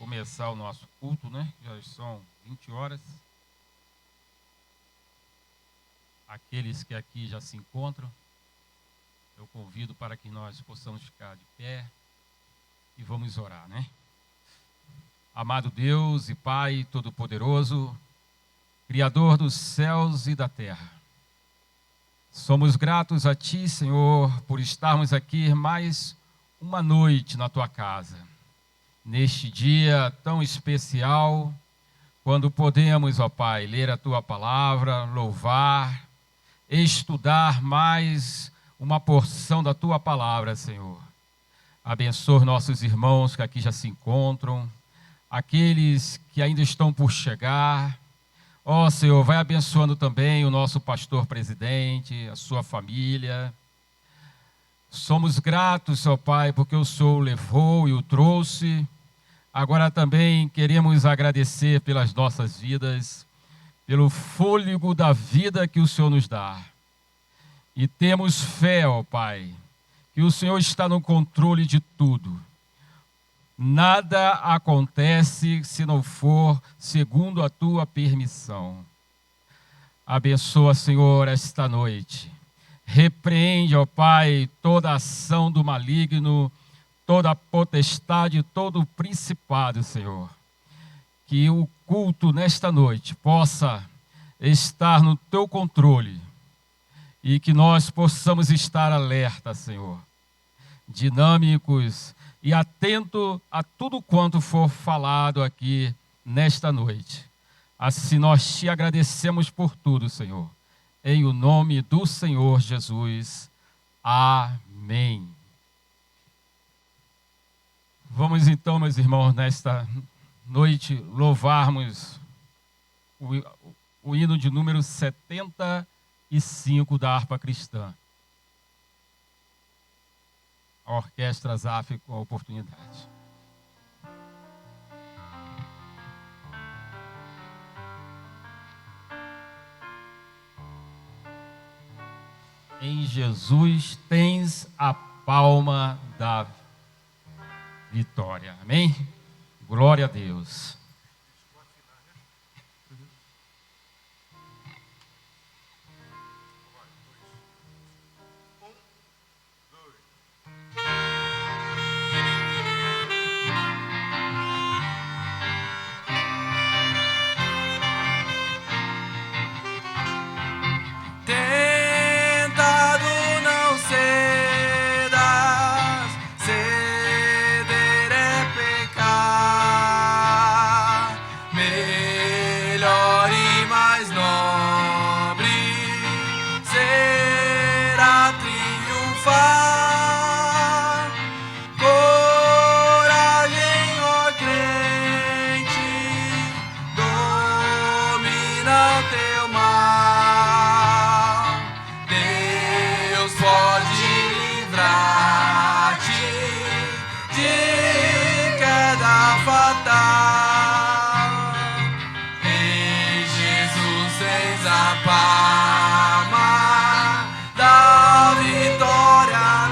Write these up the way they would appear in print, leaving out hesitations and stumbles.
começar o nosso culto, né? Já são 20 horas. Aqueles que aqui já se encontram, eu convido para que nós possamos ficar de pé e vamos orar, né? Amado Deus e Pai Todo-Poderoso, Criador dos céus e da terra, somos gratos a Ti, Senhor, por estarmos aqui mais uma noite na Tua casa, neste dia tão especial, quando podemos, ó Pai, ler a Tua palavra, louvar, estudar mais uma porção da Tua palavra, Senhor. Abençoe nossos irmãos que aqui já se encontram, aqueles que ainda estão por chegar. Ó Senhor, vai abençoando também o nosso pastor presidente, a sua família. Somos gratos, ó Pai, porque o Senhor o levou e o trouxe. Agora também queremos agradecer pelas nossas vidas, pelo fôlego da vida que o Senhor nos dá. E temos fé, ó Pai, que o Senhor está no controle de tudo. Nada acontece se não for segundo a Tua permissão. Abençoa, Senhor, esta noite. Repreende, ó Pai, toda ação do maligno, toda potestade, todo principado, Senhor. Que o culto nesta noite possa estar no Teu controle e que nós possamos estar alerta, Senhor, dinâmicos e atento a tudo quanto for falado aqui nesta noite. Assim nós Te agradecemos por tudo, Senhor. Em o nome do Senhor Jesus. Amém. Vamos então, meus irmãos, nesta noite louvarmos o hino de número 75 da harpa cristã. A Orquestra Zaf com a oportunidade. Em Jesus tens a palma da vitória. Amém? Glória a Deus. Palma da vitória.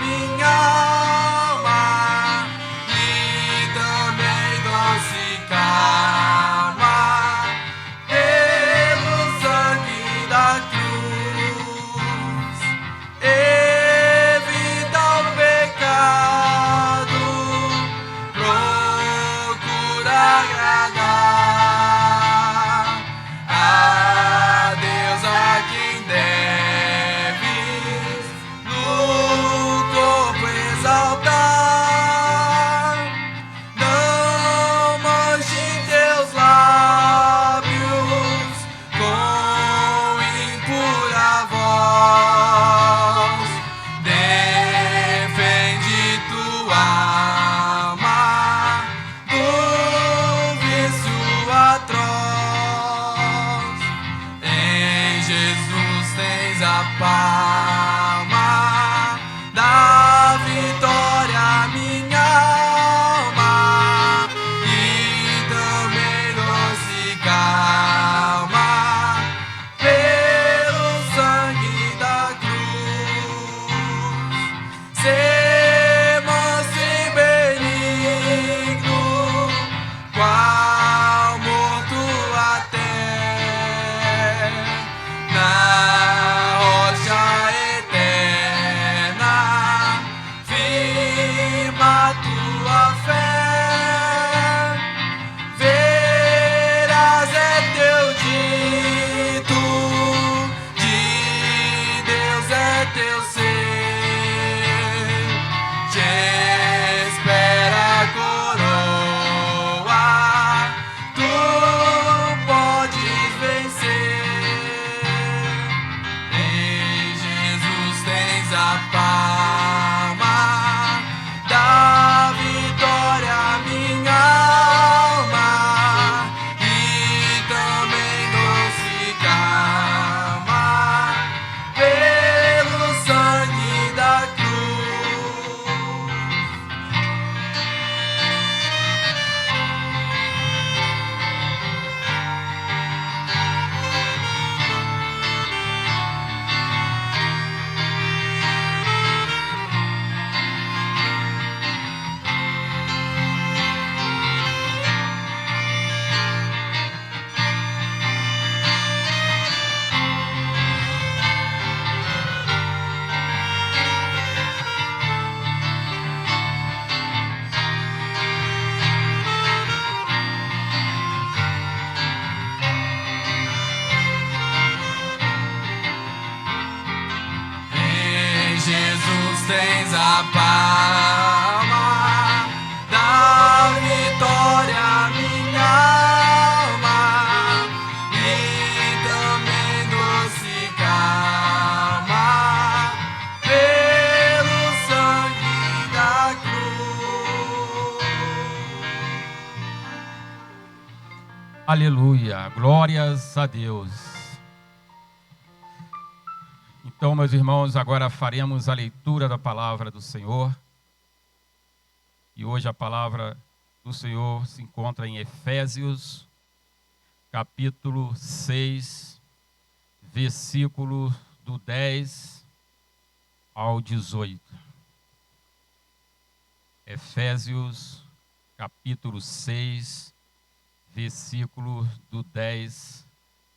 te espera a coroa. Tu podes vencer. Em Jesus tens a palma da vitória, minha alma, e também não se calma pelo sangue da cruz. Em Jesus tens a palma da vitória, minha alma, e também doce calma pelo sangue da cruz. Aleluia, glórias a Deus. Então, meus irmãos, agora faremos a leitura da palavra do Senhor. E hoje a palavra do Senhor se encontra em Efésios, capítulo 6, versículo do 10 ao 18. Efésios, capítulo 6, versículo do 10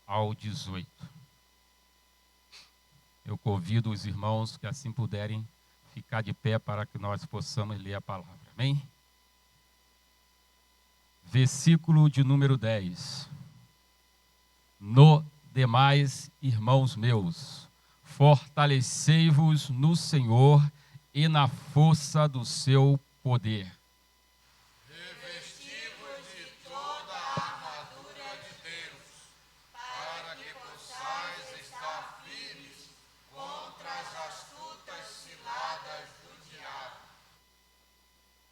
ao 18. Eu convido os irmãos que assim puderem ficar de pé para que nós possamos ler a palavra. Amém? Versículo de número 10. No demais, irmãos meus, fortalecei-vos no Senhor e na força do seu poder. Revesti-vos de toda a armadura de Deus, para que possais estar firmes contra as astutas ciladas do diabo.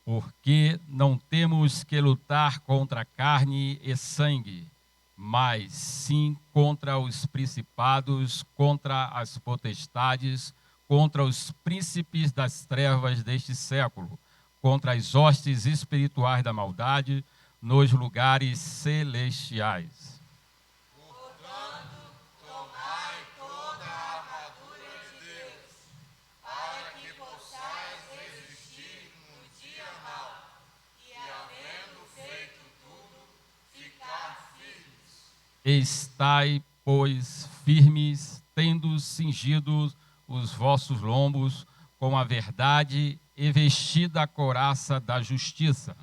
Porque não temos que lutar contra carne e sangue, mas sim contra os principados, contra as potestades, contra os príncipes das trevas deste século, contra as hostes espirituais da maldade nos lugares celestiais. Portanto, tomai toda a armadura de Deus, para que possais resistir no dia mau, e havendo feito tudo, ficar firmes. Estai, pois, firmes, tendo cingido os vossos lombos com a verdade e vestida a couraça da justiça,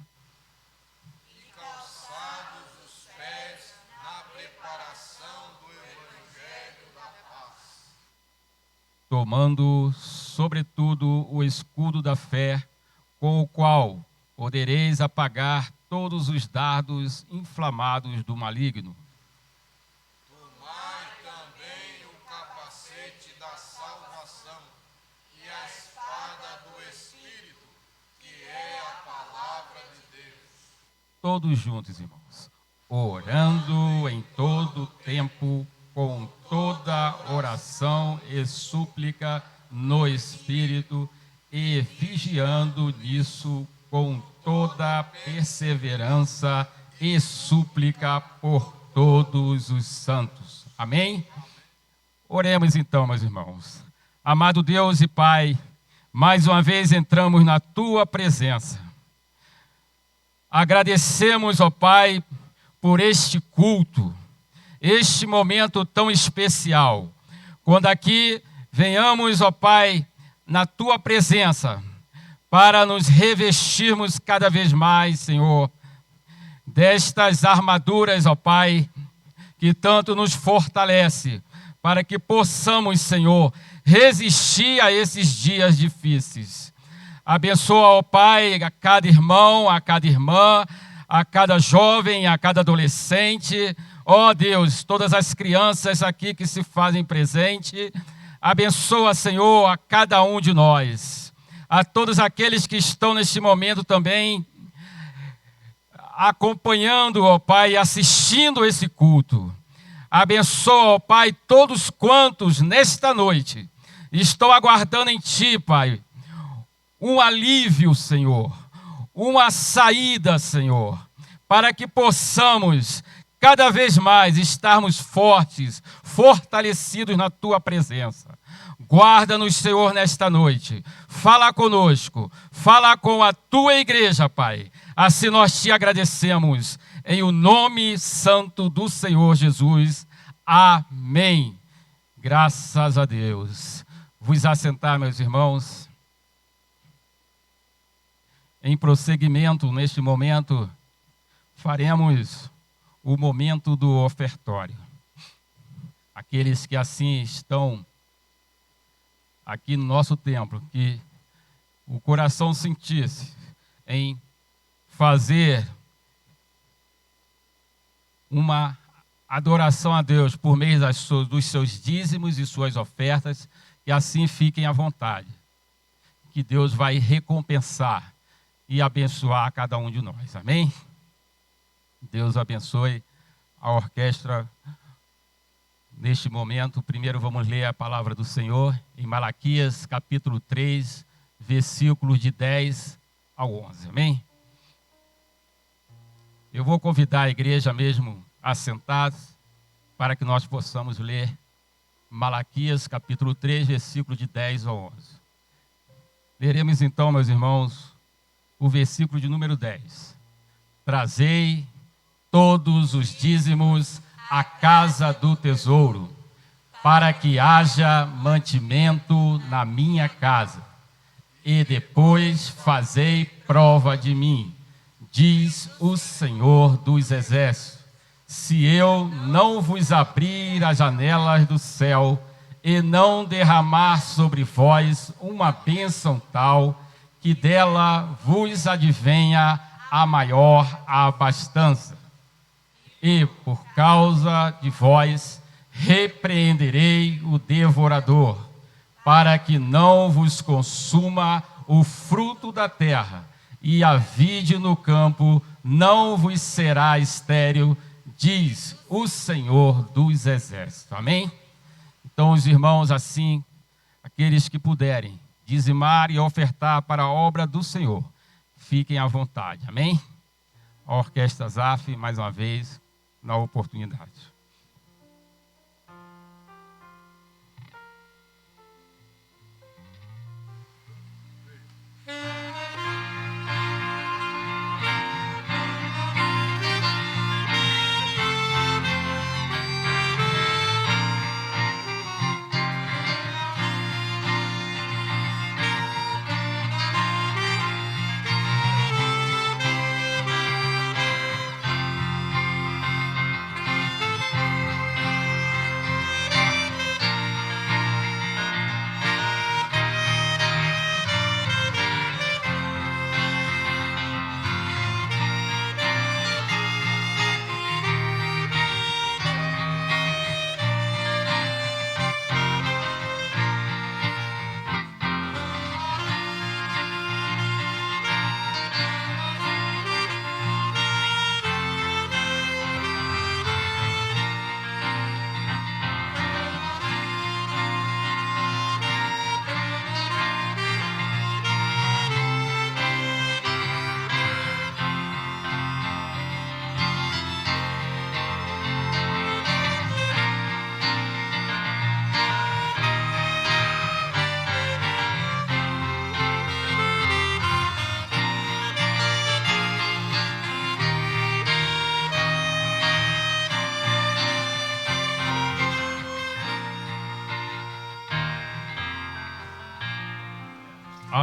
E calçados os pés na preparação do evangelho da paz. tomando, sobretudo, o escudo da fé, com o qual podereis apagar todos os dardos inflamados do maligno. Tomai também o capacete da salvação e a espada do Espírito, que é a palavra de Deus. Todos juntos, irmãos, orando em todo tempo, com toda oração e súplica no Espírito, e vigiando nisso com toda perseverança e súplica por todos os santos. Amém? Oremos então, meus irmãos. Amado Deus e Pai, mais uma vez entramos na Tua presença. Agradecemos, ó Pai, por este culto, este momento tão especial, quando aqui venhamos, ó Pai, na Tua presença, para nos revestirmos cada vez mais, Senhor, destas armaduras, ó Pai, que tanto nos fortalece, para que possamos, Senhor, resistir a esses dias difíceis. Abençoa, ó Pai, a cada irmão, a cada irmã, a cada jovem, a cada adolescente. Ó Deus, todas as crianças aqui que se fazem presente. Abençoa, Senhor, a cada um de nós. A todos aqueles que estão neste momento também acompanhando, ó Pai, assistindo esse culto. Abençoa, ó Pai, todos quantos nesta noite estão aguardando em Ti, Pai, um alívio, Senhor, uma saída, Senhor, para que possamos cada vez mais estarmos fortes, fortalecidos na Tua presença. Guarda-nos, Senhor, nesta noite. Fala conosco, fala com a Tua igreja, Pai. Assim nós Te agradecemos, em o nome santo do Senhor Jesus. Amém. Graças a Deus. Vos assentar, meus irmãos. Em prosseguimento, neste momento, faremos o momento do ofertório. Aqueles que assim estão aqui no nosso templo, que o coração sentisse em fazer uma adoração a Deus por meio dos seus dízimos e suas ofertas, que assim fiquem à vontade, que Deus vai recompensar e abençoar cada um de nós, amém? Deus abençoe a orquestra neste momento. Primeiro vamos ler a palavra do Senhor em Malaquias, capítulo 3, versículos de 10 ao 11, amém? Eu vou convidar a igreja mesmo a sentar para que nós possamos ler Malaquias, capítulo 3, versículo de 10 ao 11. Leremos então, meus irmãos, o versículo de número 10. Trazei todos os dízimos à casa do tesouro, para que haja mantimento na minha casa, e depois fazei prova de mim, diz o Senhor dos Exércitos, se eu não vos abrir as janelas do céu e não derramar sobre vós uma bênção tal, que dela vos advenha a maior abastança. E por causa de vós repreenderei o devorador, para que não vos consuma o fruto da terra, e a vide no campo não vos será estéril, diz o Senhor dos Exércitos. Amém? Então, os irmãos, assim, aqueles que puderem dizimar e ofertar para a obra do Senhor, fiquem à vontade. Amém? A Orquestra ZAF, mais uma vez, na oportunidade.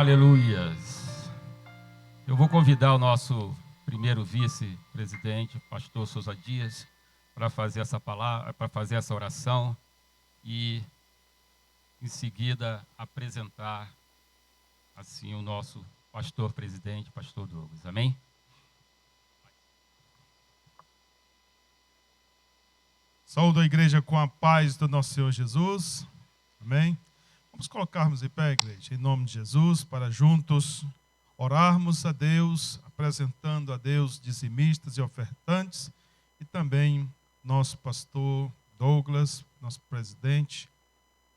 Aleluias. Eu vou convidar o nosso primeiro vice-presidente, pastor Souza Dias, para fazer essa palavra, para fazer essa oração e em seguida apresentar assim o nosso pastor presidente, pastor Douglas. Amém? Saúdo a igreja com a paz do nosso Senhor Jesus. Amém? Vamos colocarmos em pé, igreja, em nome de Jesus, para juntos orarmos a Deus, apresentando a Deus dizimistas e ofertantes, e também nosso pastor Douglas, nosso presidente,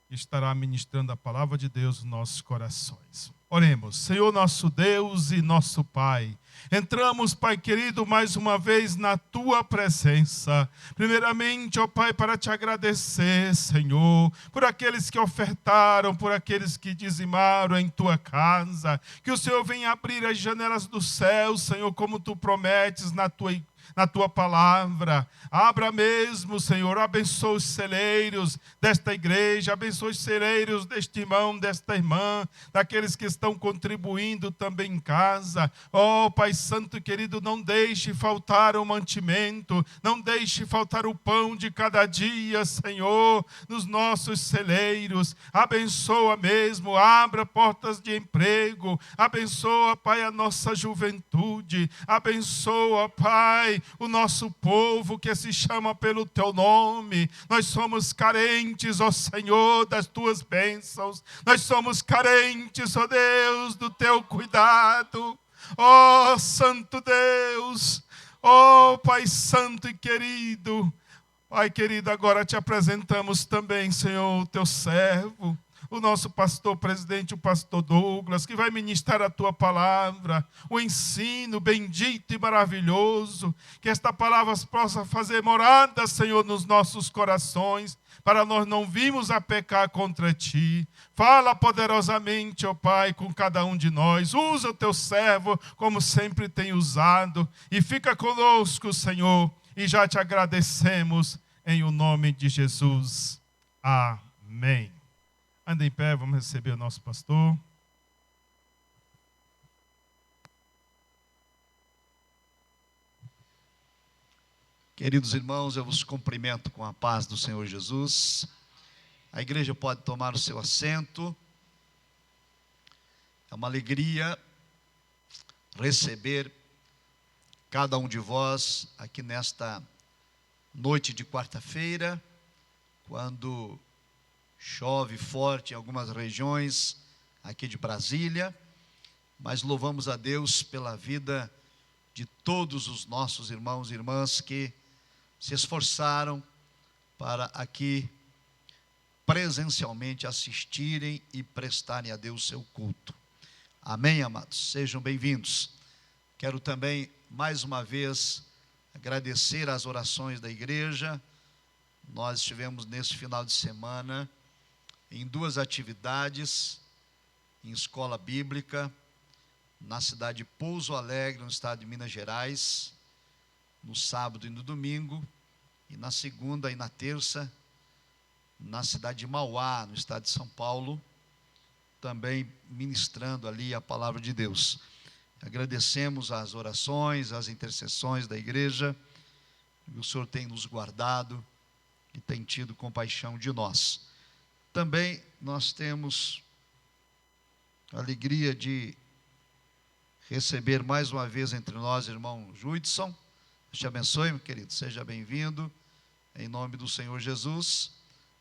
que estará ministrando a palavra de Deus nos nossos corações. Oremos. Senhor nosso Deus e nosso Pai, entramos, Pai querido, mais uma vez na Tua presença. Primeiramente, ó Pai, para Te agradecer, Senhor, por aqueles que ofertaram, por aqueles que dizimaram em Tua casa. Que o Senhor venha abrir as janelas do céu, Senhor, como Tu prometes na Tua palavra. Abra mesmo, Senhor, abençoa os celeiros desta igreja, abençoa os celeiros deste irmão, desta irmã, daqueles que estão contribuindo também em casa. Oh, Pai Santo e querido, não deixe faltar o mantimento, não deixe faltar o pão de cada dia, Senhor, nos nossos celeiros. Abençoa mesmo, abra portas de emprego, abençoa, Pai, a nossa juventude, abençoa, Pai, o nosso povo que se chama pelo Teu nome. Nós somos carentes, ó Senhor, das Tuas bênçãos. Nós somos carentes, ó Deus, do Teu cuidado. Ó Santo Deus, ó Pai Santo e querido. Pai querido, agora Te apresentamos também, Senhor, o Teu servo, o nosso pastor presidente, o pastor Douglas, que vai ministrar a Tua palavra, o ensino bendito e maravilhoso, que esta palavra possa fazer morada, Senhor, nos nossos corações, para nós não virmos a pecar contra Ti. Fala poderosamente, ó Pai, com cada um de nós. Usa o Teu servo como sempre tem usado, e fica conosco, Senhor, e já Te agradecemos em o nome de Jesus. Amém. Anda em pé, vamos receber o nosso pastor. Queridos irmãos, eu vos cumprimento com a paz do Senhor Jesus. A igreja pode tomar o seu assento. É uma alegria receber cada um de vós aqui nesta noite de quarta-feira, quando chove forte em algumas regiões aqui de Brasília, mas louvamos a Deus pela vida de todos os nossos irmãos e irmãs que se esforçaram para aqui presencialmente assistirem e prestarem a Deus seu culto. Amém, amados? Sejam bem-vindos. Quero também, mais uma vez, agradecer as orações da igreja. Nós estivemos nesse final de semana em 2 atividades, em escola bíblica, na cidade de Pouso Alegre, no estado de Minas Gerais, no sábado e no domingo, e na segunda e na terça, na cidade de Mauá, no estado de São Paulo, também ministrando ali a palavra de Deus. Agradecemos as orações, as intercessões da igreja, e o Senhor tem nos guardado e tem tido compaixão de nós. Também nós temos a alegria de receber mais uma vez entre nós, irmão Judson. Deus te abençoe, meu querido. Seja bem-vindo, em nome do Senhor Jesus.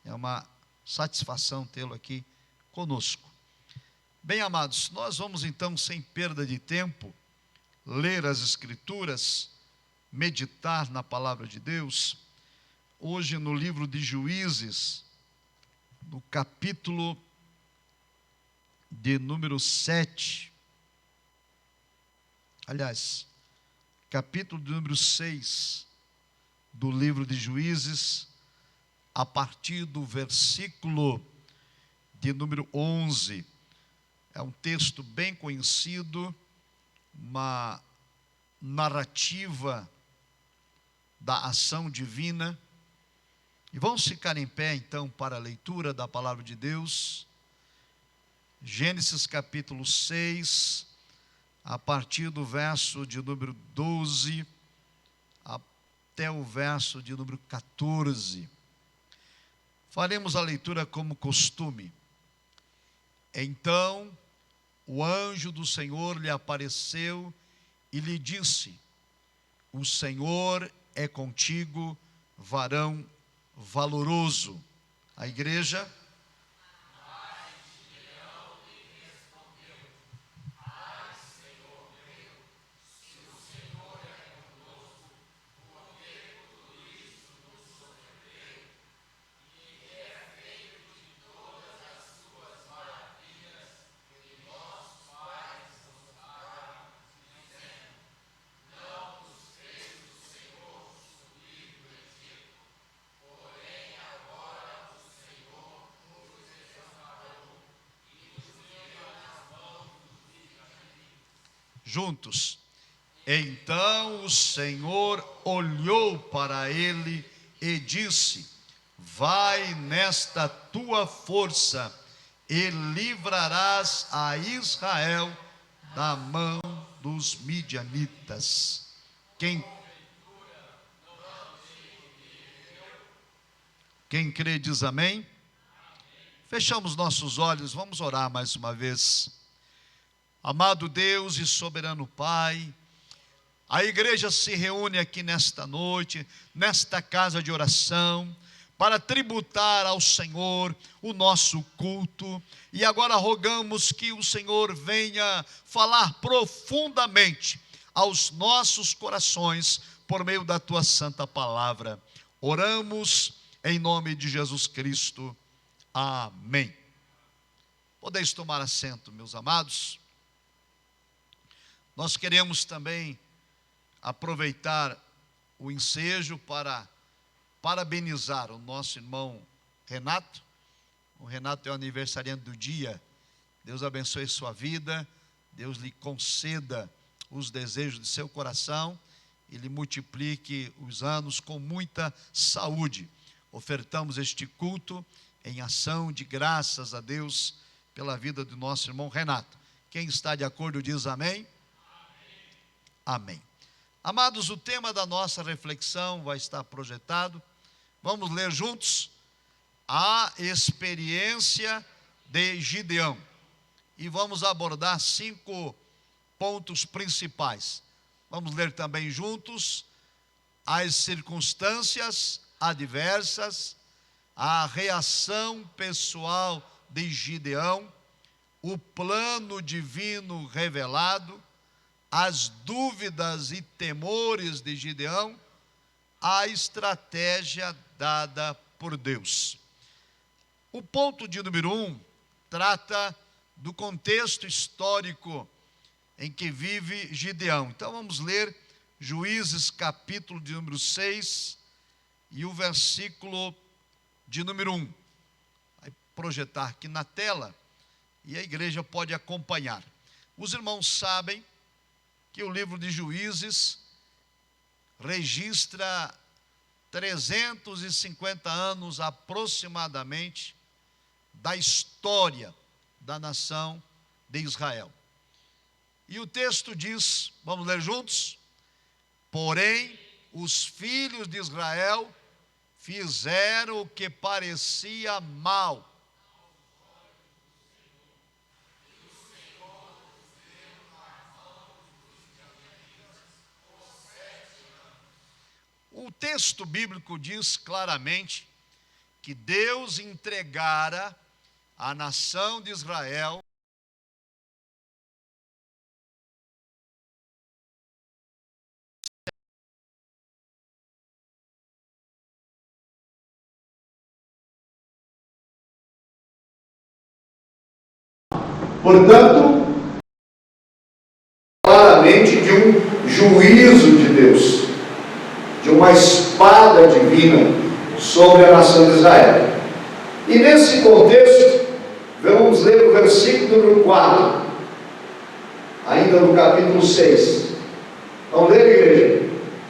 É uma satisfação tê-lo aqui conosco. Bem, amados, nós vamos então, sem perda de tempo, ler as Escrituras, meditar na palavra de Deus. Hoje, no livro de Juízes, no capítulo de número 7, aliás, capítulo de número 6 do livro de Juízes, a partir do versículo de número 11. É um texto bem conhecido, uma narrativa da ação divina. E vamos ficar em pé, então, para a leitura da palavra de Deus. Gênesis capítulo 6, a partir do verso de número 12, até o verso de número 14. Faremos a leitura como costume. Então o anjo do Senhor lhe apareceu e lhe disse: o Senhor é contigo, varão valoroso. A igreja... Juntos. Então o Senhor olhou para ele e disse: vai nesta tua força e livrarás a Israel da mão dos midianitas. Quem crê diz amém. Fechamos nossos olhos, vamos orar mais uma vez. Amado Deus e soberano Pai, a igreja se reúne aqui nesta noite, nesta casa de oração, para tributar ao Senhor o nosso culto, e agora rogamos que o Senhor venha falar profundamente aos nossos corações, por meio da tua santa palavra. Oramos em nome de Jesus Cristo. Amém. Podeis tomar assento, meus amados. Nós queremos também aproveitar o ensejo para parabenizar o nosso irmão Renato. O Renato é o aniversariante do dia. Deus abençoe sua vida, Deus lhe conceda os desejos de seu coração e lhe multiplique os anos com muita saúde. Ofertamos este culto em ação de graças a Deus pela vida do nosso irmão Renato. Quem está de acordo diz amém. Amém. Amados, o tema da nossa reflexão vai estar projetado. Vamos ler juntos a experiência de Gideão. E vamos abordar 5 pontos principais. Vamos ler também juntos as circunstâncias adversas, a reação pessoal de Gideão, o plano divino revelado, as dúvidas e temores de Gideão, a estratégia dada por Deus. O ponto de número 1 trata do contexto histórico em que vive Gideão. Então vamos ler Juízes capítulo de número 6 e o versículo de número 1. Vai projetar aqui na tela e a igreja pode acompanhar. Os irmãos sabem que o livro de Juízes registra 350 anos aproximadamente da história da nação de Israel. E o texto diz, vamos ler juntos? Porém, os filhos de Israel fizeram o que parecia mal. O texto bíblico diz claramente que Deus entregara a nação de Israel portanto, claramente de um juízo de Deus, de uma espada divina sobre a nação de Israel. E nesse contexto, vamos ler o versículo número 4, ainda no capítulo 6. Vamos ler, igreja?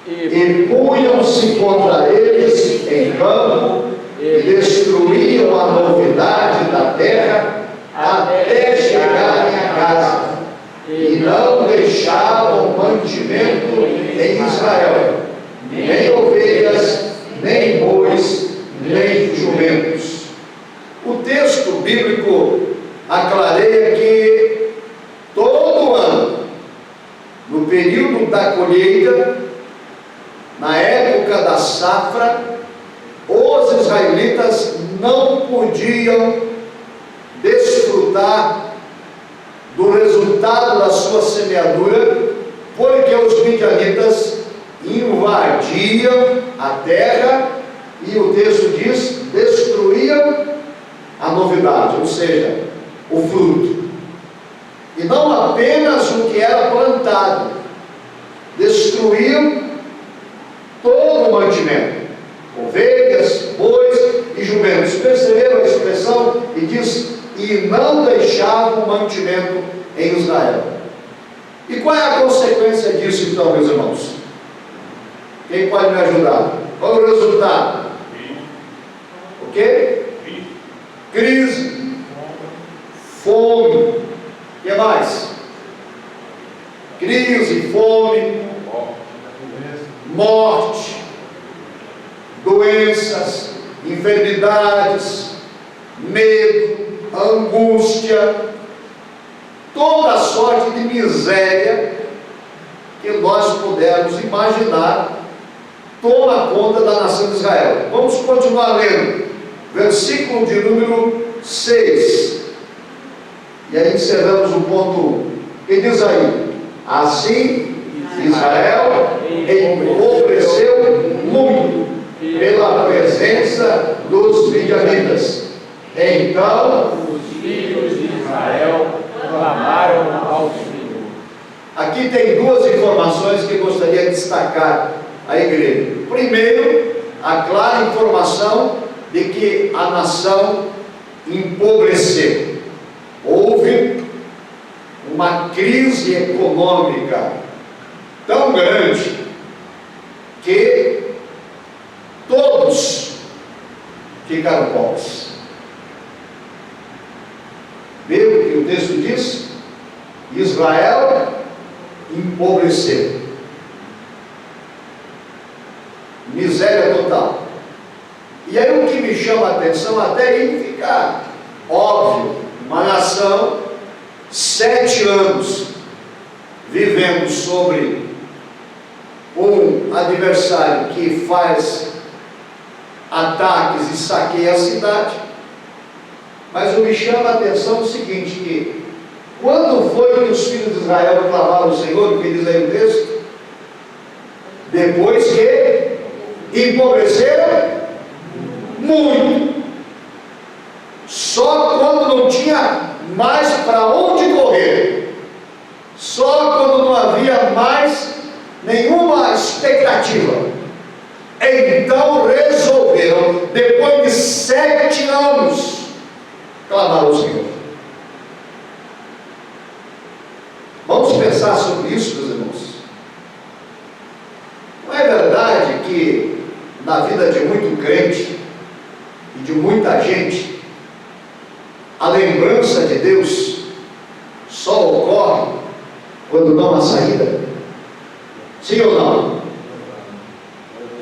E punham-se contra eles em campo, e destruíam a novidade da terra, até chegarem a casa, e não deixavam mantimento em Israel, nem ovelhas, nem bois, nem jumentos. O texto bíblico aclareia que período da colheita, na época da safra, os israelitas não podiam desfrutar do resultado da sua semeadura, porque os midianitas invadiam a terra e o texto diz, destruíam a novidade, ou seja, o fruto. E não apenas o que era plantado, destruíam todo o mantimento, ovelhas, bois e jumentos. Perceberam a expressão? E diz, e não deixavam o mantimento em Israel. E qual é a consequência disso então, meus irmãos? Quem pode me ajudar? Qual é o resultado? O quê? Crise, fome, o que mais? Crise, fome, morte, doenças, enfermidades, medo, angústia, toda sorte de miséria que nós pudermos imaginar toma conta da nação de Israel. Vamos continuar lendo, versículo de número 6, e aí encerramos o ponto 1, que diz aí, assim Israel empobreceu muito pela presença dos midianitas. Então os filhos de Israel clamaram ao Senhor. Aqui tem duas informações que eu gostaria de destacar à igreja. Primeiro, a clara informação de que a nação empobreceu. Houve uma crise econômica tão grande que todos ficaram pobres. Vê o que o texto diz? Israel empobreceu. Miséria total. E aí o que me chama a atenção, até aí fica óbvio, uma nação 7 anos vivendo sobre um adversário que faz ataques e saqueia a cidade. Mas o me chama a atenção o seguinte, que quando foi que os filhos de Israel clamaram ao Senhor, o que diz aí o texto? Depois que empobreceram muito. Só quando não tinha mais para onde correr, só quando não havia mais nenhuma expectativa, então resolveram, depois de 7 anos, clamar ao Senhor. Vamos pensar sobre isso, meus irmãos. Não é verdade que na vida de muito crente e de muita gente, a lembrança de Deus só ocorre quando não há saída? Sim ou não?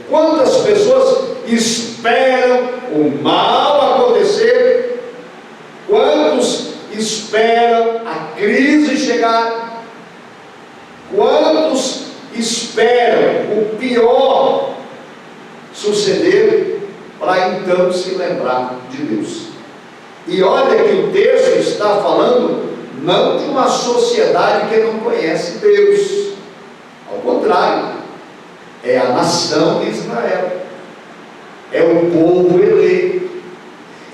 Quantas pessoas esperam o mal acontecer? Quantos esperam a crise chegar? Quantos esperam o pior suceder para então se lembrar de Deus? E olha que o texto está falando não de uma sociedade que não conhece Deus, ao contrário, é a nação de Israel, é o povo eleito,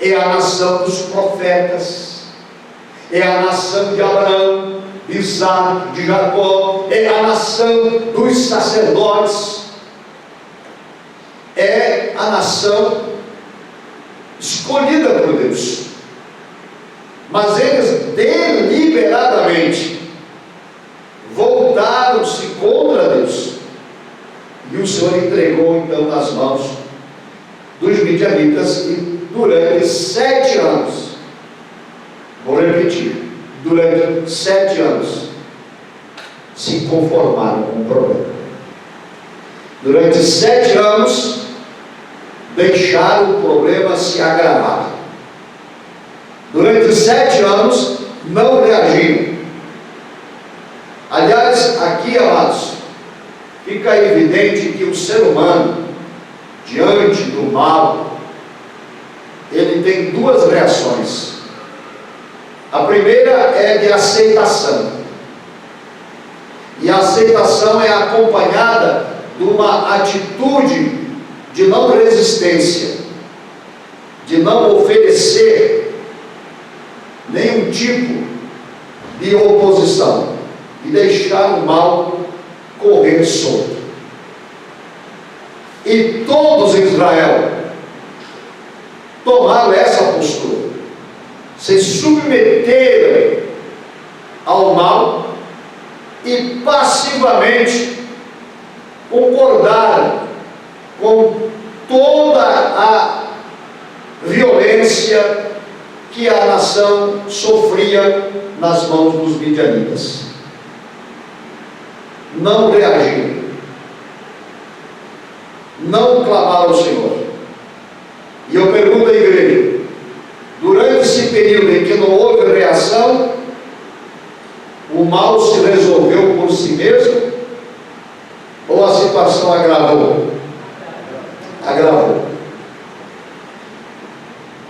é a nação dos profetas, é a nação de Abraão, de Isaac, de Jacó, é a nação dos sacerdotes, é a nação escolhida por Deus. Mas eles deliberadamente voltaram-se contra Deus, e o Senhor entregou então nas mãos dos midianitas, e durante 7 anos, vou repetir, durante 7 anos se conformaram com o problema. Durante 7 anos deixaram o problema se agravar. Durante 7 anos não reagiram. Aliás, aqui Aqui, amados, fica evidente que o ser humano, diante do mal, ele tem duas reações. A primeira é de aceitação. E a aceitação é acompanhada de uma atitude de não resistência, de não oferecer nenhum tipo de oposição e deixar o mal correr solto. E todos em Israel tomaram essa postura, se submeteram ao mal e passivamente concordaram com toda a violência que a nação sofria nas mãos dos midianitas. Não reagiram, não clamaram ao Senhor. E eu pergunto à igreja, durante esse período em que não houve reação, o mal se resolveu por si mesmo ou a situação agravou? Agravou.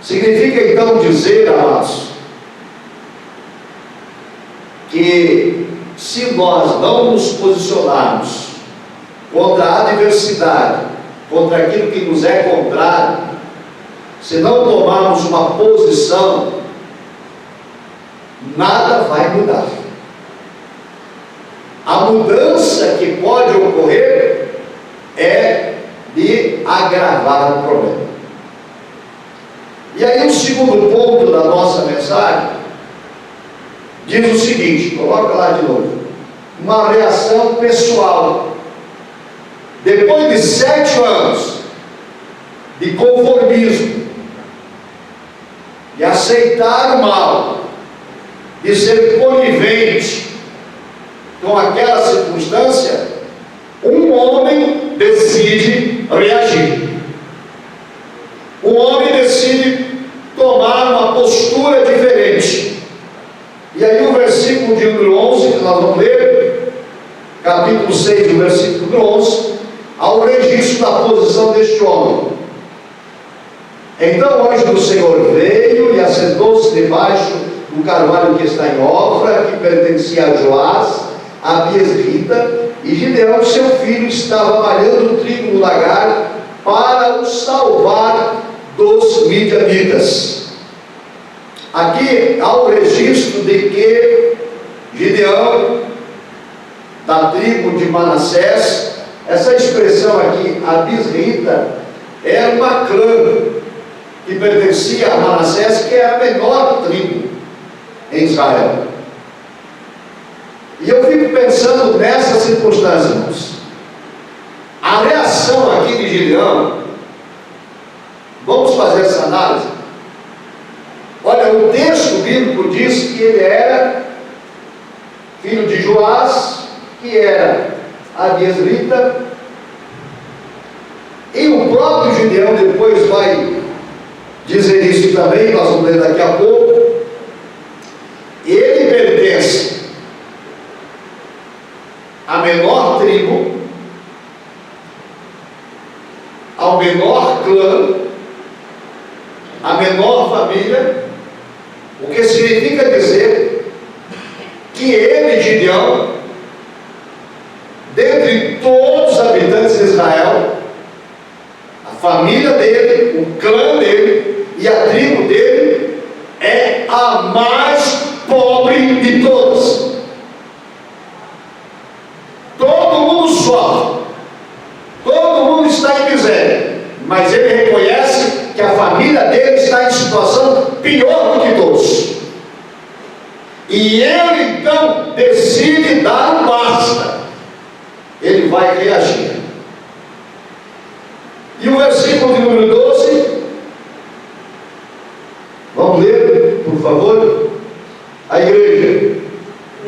Significa então dizer, amados, que se nós não nos posicionarmos contra a adversidade, contra aquilo que nos é contrário, se não tomarmos uma posição, nada vai mudar. A mudança que pode ocorrer é de agravar o problema. E aí o segundo ponto da nossa mensagem diz o seguinte, coloca lá de novo, uma reação pessoal. Depois de 7 anos de conformismo, de aceitar o mal, de ser conivente com aquela circunstância, um homem decide reagir. O homem decide tomar uma postura diferente. E aí o versículo de número 11, que nós vamos ler, capítulo 6, versículo 11, há o registro da posição deste homem. Então o anjo do Senhor veio e assentou-se debaixo do carvalho que está em Ofra, que pertencia a Joás, a Biesrita, e Gideão, seu filho, estava malhando o trigo no lagar para o salvar dos midianitas. Aqui há o registro de que Gideão, da tribo de Manassés, essa expressão aqui, a Biesrita, era uma clã que pertencia a Manassés, que é a menor tribo em Israel. E eu fico pensando nessa circunstância, irmãos. A reação aqui de Gideão, vamos fazer essa análise. Olha, o texto bíblico diz que ele era filho de Joás, que era Abiesrita, e o próprio Gideão depois vai dizer isso também, nós vamos ler daqui a pouco. Ele pertence à menor tribo, ao menor clã, à menor família, o que significa dizer que ele, Gideão, dentre todos os habitantes de Israel, a família dele, o clã dele e a tribo dele é a mais pobre de todas. Todo mundo sofre, todo mundo está em miséria, mas ele reconhece que a família dele está em situação pior do que todos. E ele então decide dar um basta. Ele vai reagir. E o versículo de número 12, vamos ler, por favor, a igreja.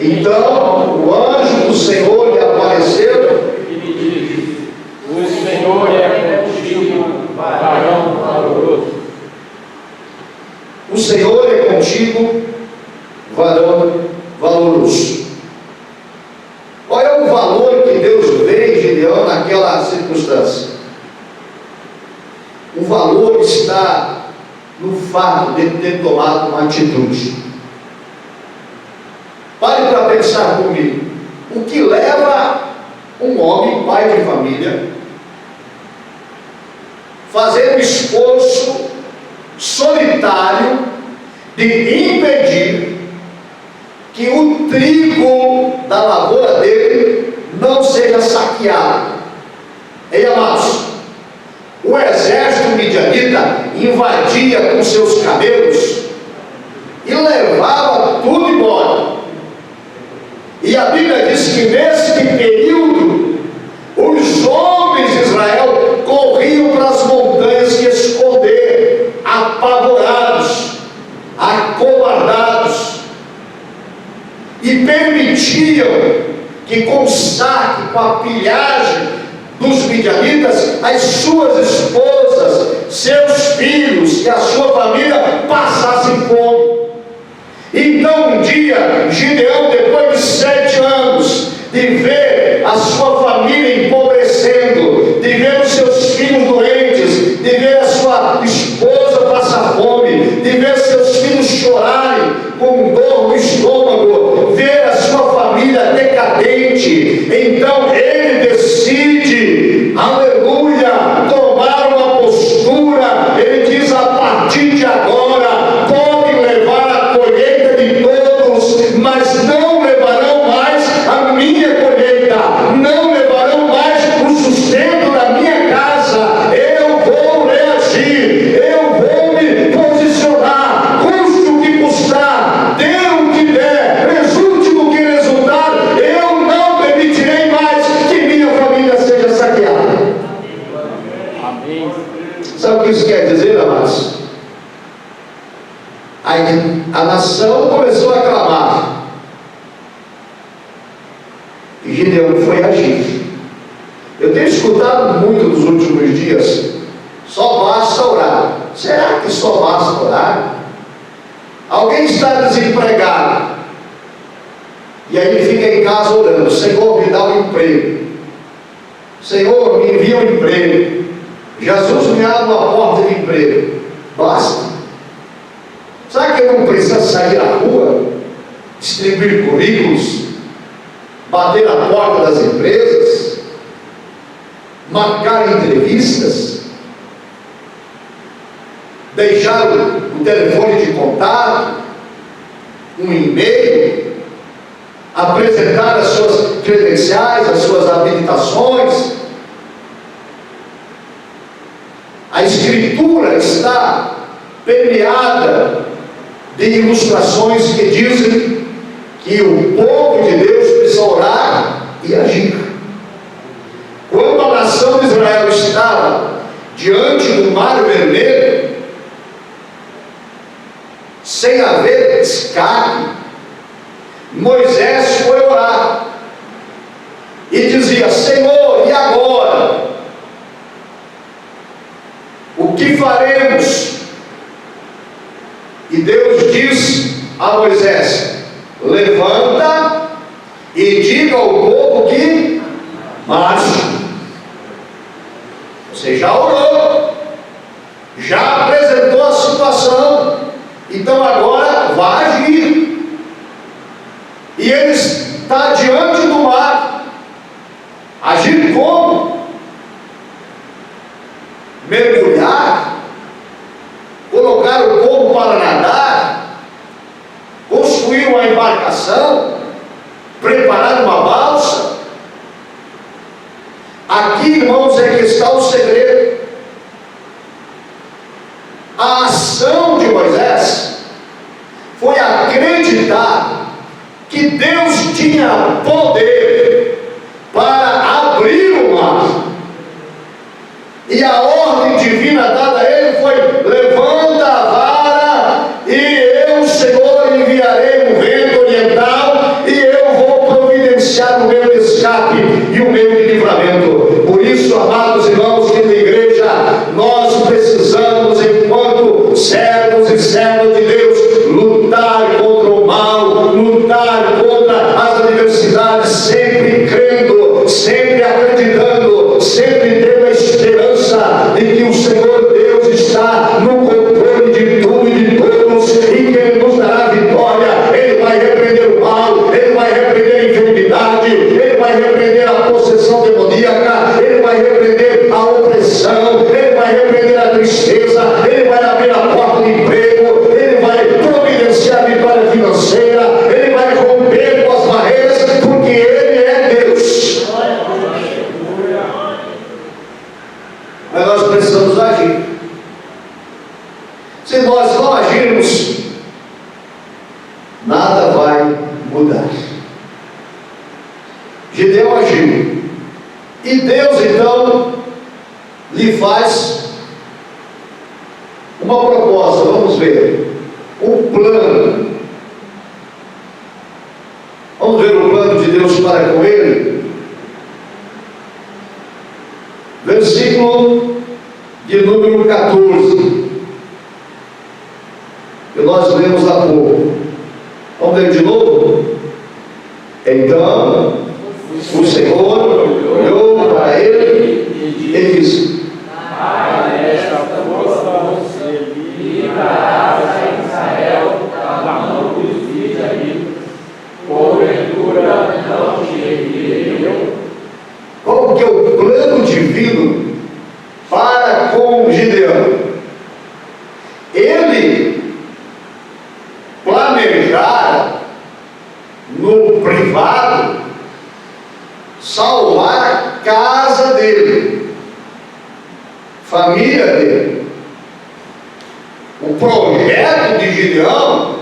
Então o anjo do Senhor lhe apareceu E me disse: o Senhor é contigo, varão valoroso. O Senhor é contigo, varão valoroso. Qual é o valor valor está no fato de ter tomado uma atitude. Pare para pensar comigo. O que leva um homem, pai de família, fazer um esforço solitário de impedir que o trigo da lavoura dele não seja saqueado? Ei, amados, o exército midianita invadia com seus camelos e levava tudo embora. E a Bíblia diz que nesse período os homens de Israel corriam para as montanhas se esconder, apavorados, acovardados, e permitiam que com o saque, com a pilhagem dos midianitas, as suas esposas, seus filhos e a sua família passassem fome. Então um dia Gideão, depois de 7 anos de ver a sua família empobrecendo, de ver os seus filhos doentes, de ver a sua esposa passar fome, de ver seus filhos chorarem com dor no estômago, ver a sua família decadente, então ele decide, aleluia, tomar uma postura. Ele diz: a partir de agora podem levar a colheita de todos, mas não levarão mais a minha colheita, não levarão mais o sustento da minha casa. Eu vou reagir, eu vou me posicionar, custe o que custar, dê o que der, resulte do que resultar, eu não permitirei mais que minha família seja saqueada. Amém. Sabe o que isso quer dizer, amados? Aí a nação começou a clamar, e Gideão foi agir. Eu tenho escutado muito nos últimos dias: só basta orar. Será que só basta orar? Alguém está desempregado, e aí ele fica em casa orando: Senhor, me dá um emprego, Senhor, me envia um emprego, Jesus, me abre uma porta de emprego. Basta? Sabe que ele não precisa sair à rua, distribuir currículos, bater na porta das empresas, marcar entrevistas, deixar o telefone de contato, um e-mail, apresentar as suas credenciais, as suas habilitações? A Escritura está permeada de ilustrações que dizem que o povo de Deus precisa orar e agir. Quando a nação de Israel estava diante do Mar Vermelho, sem haver escape, Moisés foi orar e dizia: Senhor, e agora? O que faremos? E Deus diz a Moisés: levanta e diga ao povo que marche. Você já orou, já apresentou a situação, então agora vai agir. E ele está diante do mar. Agir como? Mergulhar, colocar o povo para nadar, construir uma embarcação, preparar uma balsa. Aqui, irmãos, é que está o segredo. A ação de Moisés foi acreditar que Deus tinha poder para abrir o mar. E a ordem divina dada a ele foi: levanta a vara, e eu, Senhor, enviarei um vento oriental, e eu vou providenciar o meu escape e o meu livramento. Por isso, amados irmãos da igreja, nós precisamos, enquanto servos e servas de Deus, lutar contra o mal, lutar contra as adversidades, sempre crendo, sempre acreditando, sempre tendo a esperança de que o Senhor Deus Gideão agiu. E Deus então lhe faz uma proposta. Vamos ver o plano. Vamos ver o plano de Deus para com ele. Versículo de número 14, que nós lemos há pouco. Vamos ler de novo? Então o Senhor olhou para ele e disse: Nesta força você livrarás a Israel da mão dos midianitas, porventura não te enviei eu? Qual que é o plano divino para com Gideão? Ele planejara no privado salvar a casa dele, família dele. O projeto de Gideão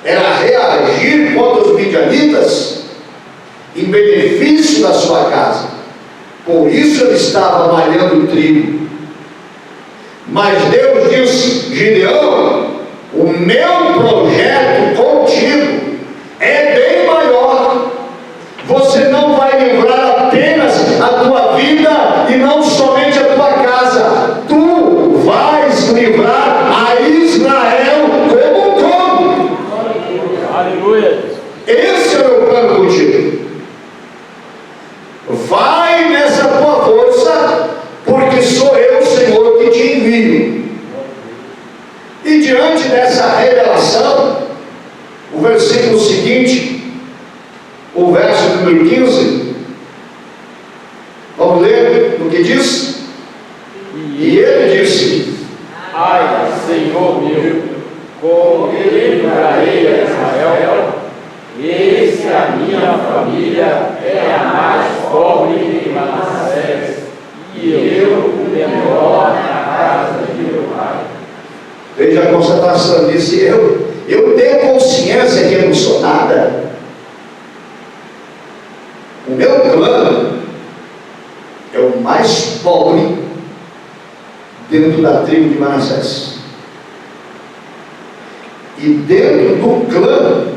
era reagir contra os midianitas em benefício da sua casa. Por isso ele estava malhando trigo. Mas Deus disse: Gideão, o meu projeto contigo é bem maior. Você não vai livrar apenas a tua vida e não somente a tua casa. Tu vais livrar a Israel como um todo. Aleluia! Esse é o meu plano contigo. Vai nessa tua força, porque sou eu, Senhor, que te envio. E diante dessa revelação, o versículo seguinte, o verso número 15, vamos ler o que diz? E ele disse: Ai, Senhor meu, como livrarei a Israel? Eis que a minha família é a mais pobre de Manassés, e eu o menor na casa de meu pai. Veja a constatação, disse: eu tenho consciência que eu não sou nada. O meu plano é o mais pobre dentro da tribo de Manassés. E dentro do clã,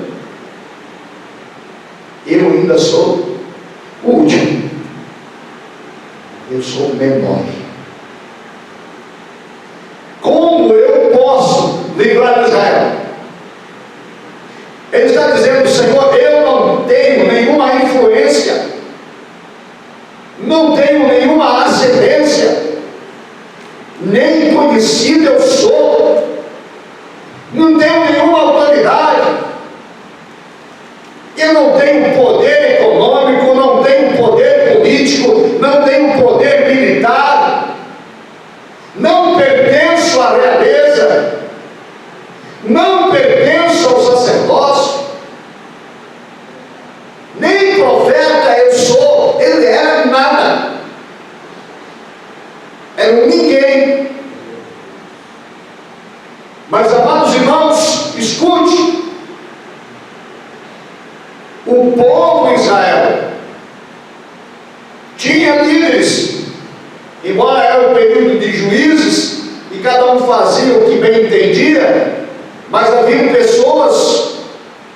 eu ainda sou o último. Eu sou o menor. Como eu posso livrar Israel? Ele está dizendo: Senhor, eu não tenho nenhuma influência, não tenho nenhuma ascendência, nem conhecido eu sou, não tenho nenhuma autoridade, eu não tenho poder econômico, não tenho poder político, não tenho poder militar, não pertenço à realeza, não pertenço ao sacerdócio, nem profeta eu sou. Ele era nada, era um ninguém. Mas, amados irmãos, escute: o povo de Israel tinha líderes, embora era um período de juízes e cada um fazia o que bem entendia, mas havia pessoas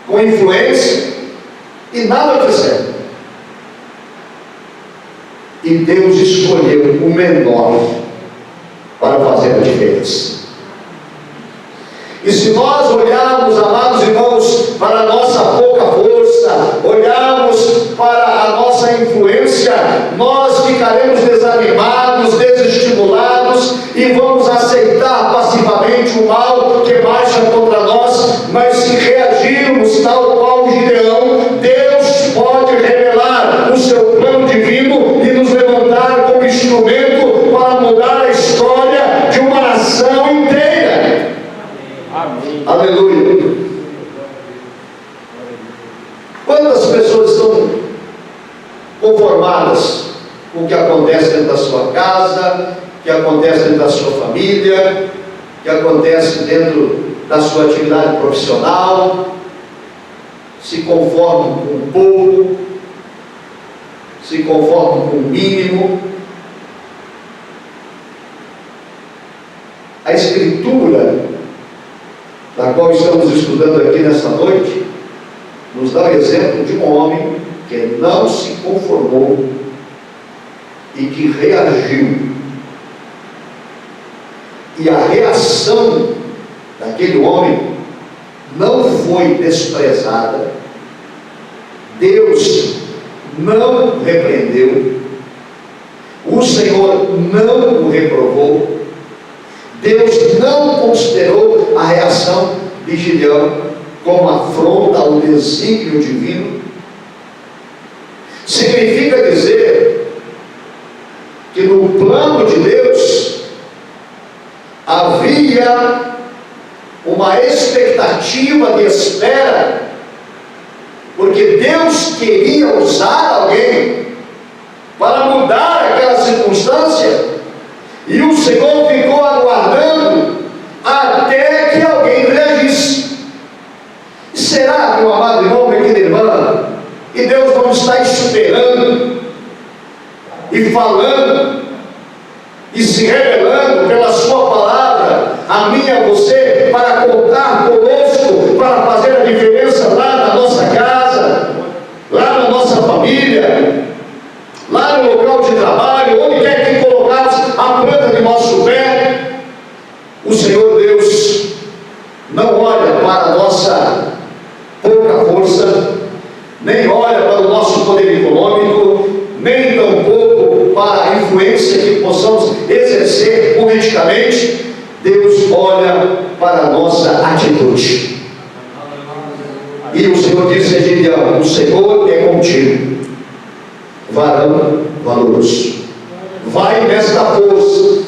com influência e nada fizeram. E Deus escolheu o menor para fazer a diferença. E se nós olharmos, amados irmãos, para a nossa pouca força, olharmos para a nossa influência, nós ficaremos desanimados, desestimulados e vamos aceitar passivamente o mal que marcha contra nós. Mas se reagirmos tal qual Gideão, Deus pode revelar o seu plano divino e nos levantar como instrumento para mudar a história de uma nação inteira. Amém. Aleluia. Quantas pessoas estão conformadas com o que acontece dentro da sua casa, o que acontece dentro da sua família, o que acontece dentro da sua atividade profissional, se conformam com pouco, se conformam com o mínimo. A Escritura, da qual estamos estudando aqui nesta noite, nos dá o exemplo de um homem que não se conformou e que reagiu. E a reação daquele homem não foi desprezada. Deus não o repreendeu. O Senhor não o reprovou. Deus não considerou a reação de Gideão como afronta ao desígnio divino. Significa dizer que no plano de Deus havia uma expectativa de espera, porque Deus queria usar alguém para mudar aquela circunstância, e o Senhor ficou aguardando até que alguém reagisse. Será, meu amado irmão, minha querida irmã, que Deus não está esperando e falando e se revelando pela sua palavra a mim e a você, para contar conosco, para fazer a diferença lá na nossa casa, lá na nossa família, lá no local de trabalho, onde quer que colocarmos a planta de nosso pé? O Senhor Deus não olha para a nossa pouca força, nem olha para o nosso poder econômico, nem tampouco para a influência que possamos exercer politicamente. Deus olha para a nossa atitude. E o Senhor disse a Gideão: o Senhor é contigo, varão valoroso, vai nesta força.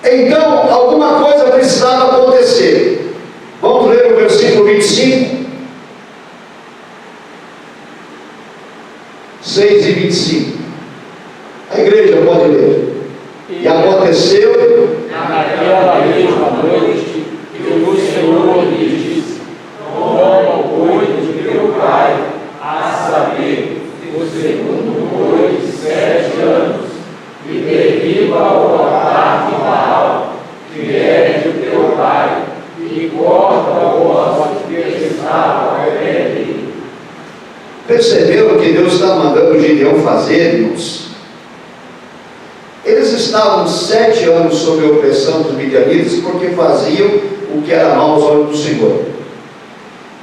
Então, alguma coisa precisava acontecer. Vamos ler o versículo 25, 6 e 25. A igreja pode ler. E aconteceu naquela mesma noite que o Senhor lhe disse: toma o boi de teu pai, a saber, o segundo boi de 7 anos, e derriba o altar de Baal, que é de teu pai, e corta o osso que estava ao pé dele. Perceberam o que Deus está mandando Gideão fazer, irmãos? Eles estavam 7 anos sob a opressão dos midianitas porque faziam o que era mal aos olhos do Senhor.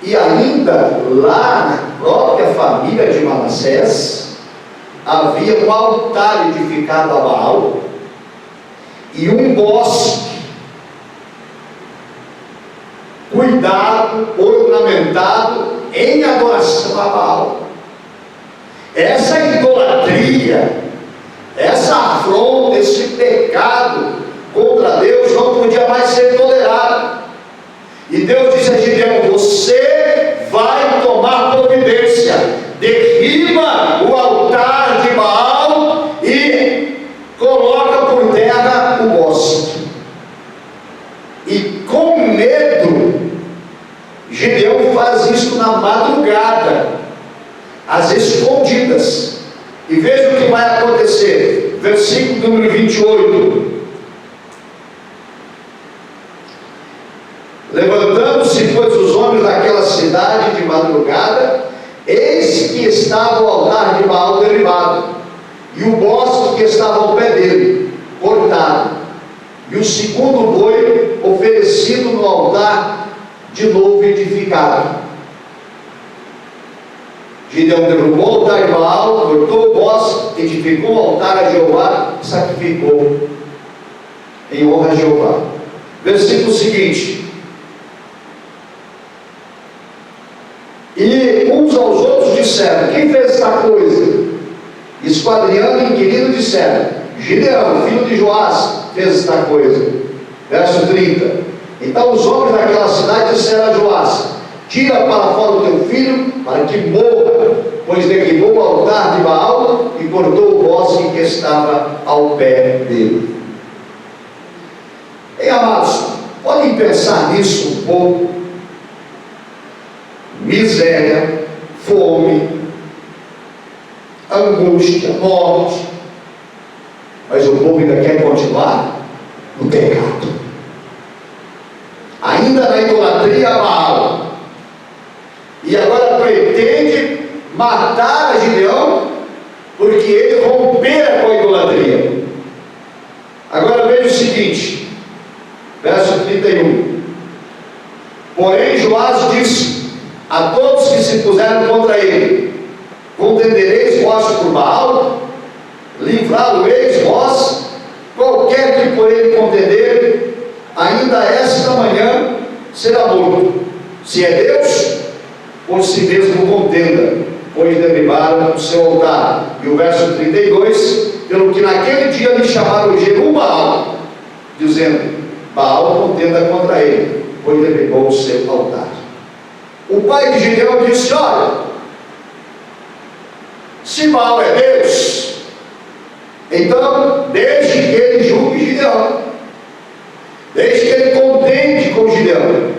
E ainda lá na própria família de Manassés havia um altar edificado a Baal e um bosque cuidado, ornamentado em adoração a Baal. Essa idolatria, essa afronta, esse pecado contra Deus não podia mais ser tolerado. E Deus disse a Gideão: você vai tomar providência, derriba o altar de Baal e coloca por terra o bosque. E com medo, Gideão faz isso na madrugada, às escondidas. E veja o que vai acontecer, versículo número 28. Levantando-se, pois, os homens daquela cidade de madrugada, eis que estava o altar de Baal derribado, e o bosque que estava ao pé dele, cortado, e o segundo boi oferecido no altar, de novo edificado. Gideão derrubou o altar de Baal, cortou o bosque, edificou o altar a Jeová e sacrificou em honra a Jeová. Versículo seguinte: e uns aos outros disseram: quem fez esta coisa? Esquadriando e inquirindo disseram: Gideão, filho de Joás, fez esta coisa. Verso 30. Então os homens daquela cidade disseram a Joás: tira para fora o teu filho, para que morra, pois derribou o altar de Baal e cortou o bosque que estava ao pé dele. Ei, amados, podem pensar nisso um pouco. Miséria, fome, angústia, morte. Mas o povo ainda quer continuar no pecado, ainda na idolatria a Baal. E agora pretende matar a Gideão, porque ele rompera com a idolatria. Agora veja o seguinte, verso 31. Porém Joás disse a todos que se puseram contra ele: contendereis vós por Baal? Livrá-lo-eis vós? Qualquer que por ele contender, ainda esta manhã será morto. Se é Deus, por si mesmo contenda, pois derribaram o seu altar. E o verso 32, pelo que naquele dia lhe chamaram Jerubbaal, dizendo: Baal contenda contra ele, pois derribou o seu altar. O pai de Gideão disse: olha, se Baal é Deus, então deixe que ele julgue Gideão, deixe que ele contende com Gideão.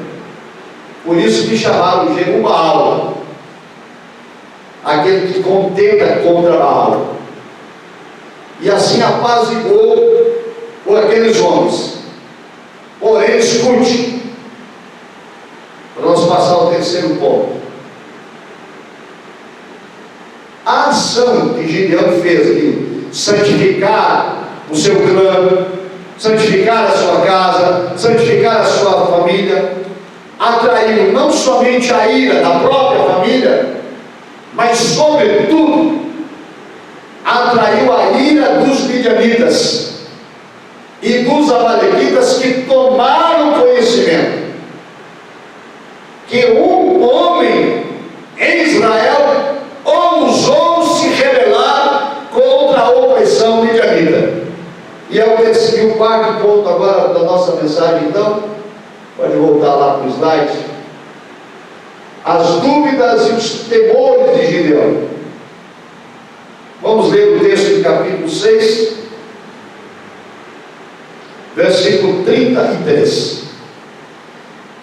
Por isso que chamaram Jerubbaal, aquele que contenda contra Baal. E assim apaziguou por aqueles homens. Porém, escute, para nós passar ao terceiro ponto. A ação que Gideão fez de santificar o seu clã, santificar a sua casa, santificar a sua família, atraiu não somente a ira da própria família, mas sobretudo atraiu a ira dos midianitas e dos amalequitas, que tomaram conhecimento que um homem em Israel ousou se rebelar contra a opressão midianita. E o quarto ponto agora da nossa mensagem, então, pode voltar lá para o slide: as dúvidas e os temores de Gideão. Vamos ler o texto do capítulo 6, versículo 33.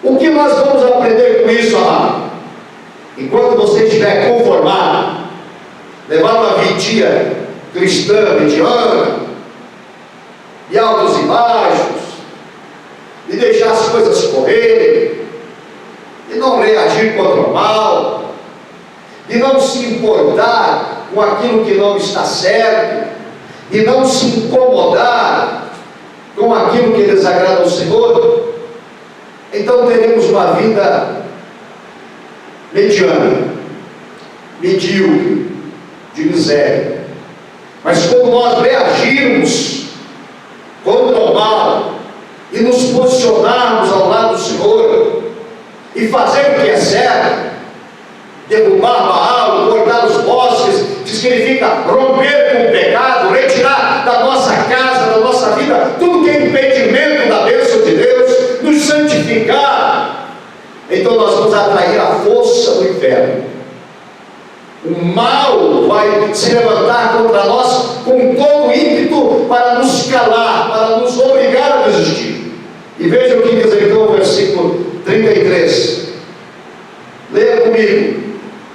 O que nós vamos aprender com isso, amado? Enquanto você estiver conformado, levar uma vidia cristã, mediana, de altos e baixos, e deixar as coisas correrem, e não reagir contra o mal, e não se importar com aquilo que não está certo, e não se incomodar com aquilo que desagrada ao Senhor, então teremos uma vida mediana, medíocre, de miséria. Mas quando nós reagirmos contra o mal e nos posicionarmos ao lado do Senhor e fazer o que é certo, derrubar Baal, cortar os bosques, que significa romper com o pecado, retirar da nossa casa, da nossa vida, tudo que é impedimento da bênção de Deus, nos santificar, então nós vamos atrair a força do inferno. O mal vai se levantar contra nós com todo ímpeto para nos calar, para nos obrigar a desistir. E veja o que diz então o versículo 33. Leia comigo.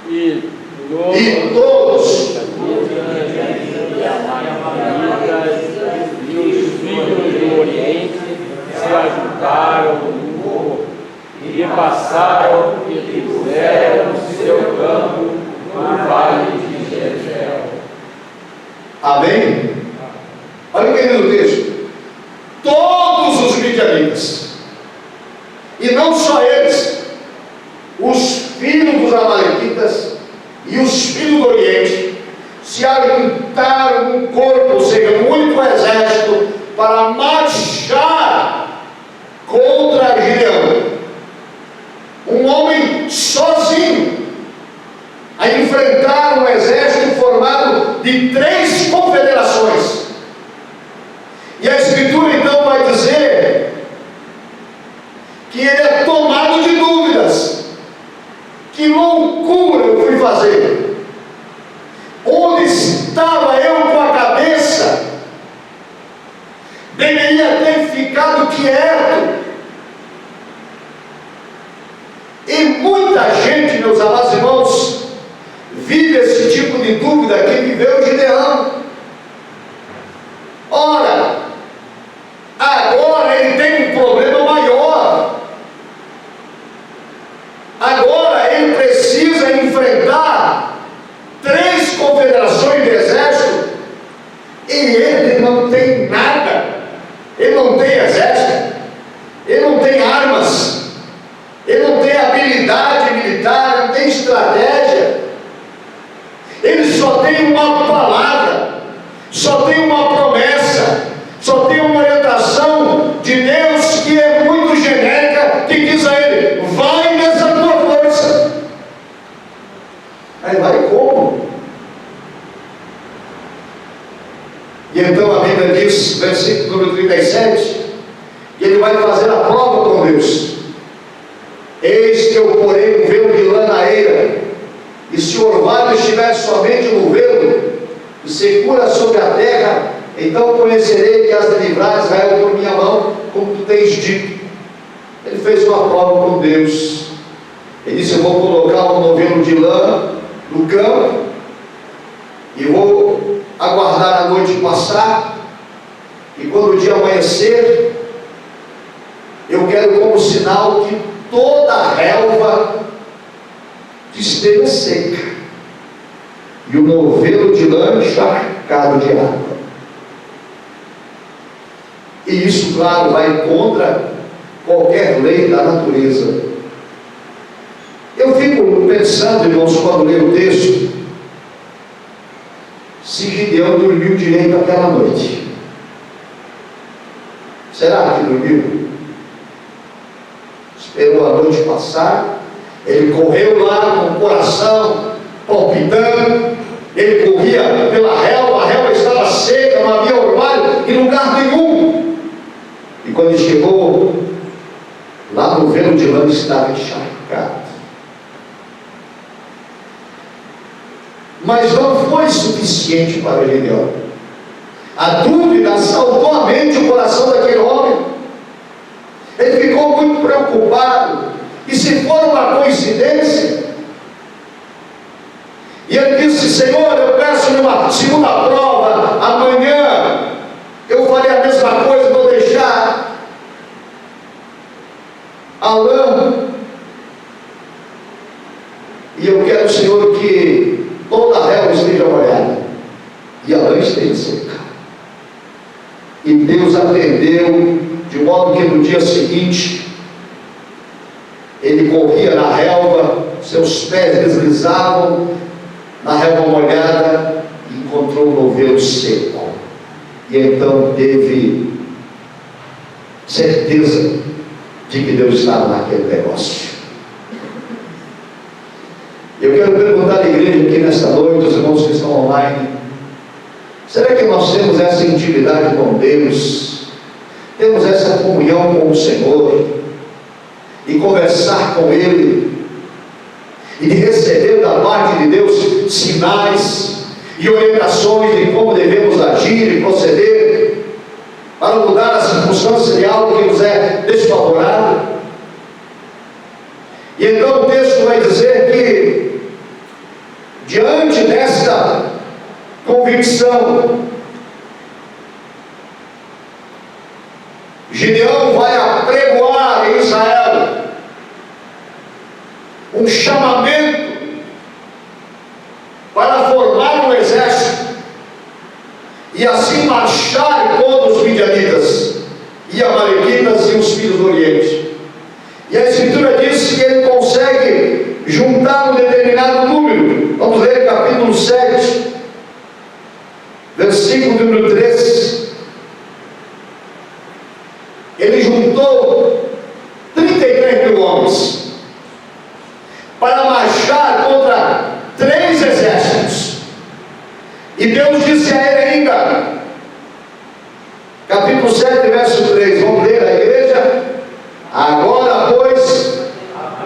E todos e os filhos do Oriente se ajuntaram no morro e passaram e puseram seu campo no vale de Jezreel. Amém? Olha o que diz o texto: todos os midianitas, e não só eles, os filhos dos amalequitas e os filhos do Oriente, se ajuntaram num corpo, ou seja, um único exército, para marchar contra Gideão. Um homem sozinho, a enfrentar um exército formado de 3 confederações. E a Escritura então vai dizer que ele é tomado de dúvidas. Que loucura eu fui fazer? Onde estava eu com a cabeça? Deveria ter ficado quieto. E muita gente, meus amados irmãos, vive esse tipo de dúvida que viveu Gideão. Ora, agora ele tem um problema maior. Agora ele precisa enfrentar 3 confederações de exército e ele não tem nada. Ele não tem exército, ele não tem armas, ele não tem habilidade militar, ele não tem estratégia. Ele só tem uma palavra, só tem uma promessa, só tem uma orientação de Deus que é muito genérica, que diz a ele: vai nessa tua força. Aí vai como? E então a Bíblia diz, versículo número 37, que ele vai fazer a prova com Deus. Eis que eu porei um velo de lã na eira, e se o orvalho estiver somente no velo, e secura sobre a terra, então conhecerei que has de livrar Israel por minha mão, como tu tens dito. Ele fez uma prova com Deus. Ele disse: eu vou colocar um novelo de lã no campo, e vou aguardar a noite passar, e quando o dia amanhecer, eu quero como sinal que toda a relva esteja seca, e o novelo de lã encharcado de água. E isso, claro, vai contra qualquer lei da natureza. Eu fico pensando, irmãos, quando leio o texto, se Gideão dormiu direito aquela noite. Será que dormiu? Esperou a noite passar, ele correu lá com o coração palpitando, ele corria pela relva, a relva estava seca, não havia orvalho em lugar nenhum. E quando ele chegou, lá no velo de lã estava encharcado. Mas não foi suficiente para Gideão. A dúvida assaltou a mente e o coração daquele homem. Ele ficou muito preocupado. E se for uma coincidência? E ele disse: Senhor, eu peço uma segunda prova. Amanhã eu farei a mesma coisa, vou deixar a lã. E eu quero, Senhor, que toda a relva esteja molhada e a lã esteja seca. E Deus atendeu, de modo que no dia seguinte ele corria na relva, seus pés deslizavam na relva molhada e encontrou um novelo seco. E então teve certeza de que Deus estava naquele negócio. Eu quero perguntar à igreja aqui nesta noite, os irmãos que estão online: será que nós temos essa intimidade com Deus? Temos essa comunhão com o Senhor? E conversar com Ele? E de receber da parte de Deus sinais e orientações de como devemos agir e proceder para mudar a circunstância de algo que nos é desfavorável? E então o texto vai dizer que, diante desta convicção, Gideão vai apregoar em Israel um chamamento para formar um exército e assim marchar contra os midianitas e amalequitas e os filhos do Oriente. E a Escritura diz que ele consegue juntar um determinado número. Vamos ler capítulo 7, versículo número 3. Ele juntou 33 mil homens para marchar contra 3 exércitos. E Deus disse a ele ainda, capítulo 7, verso 3. Vamos ler a igreja? Agora, pois,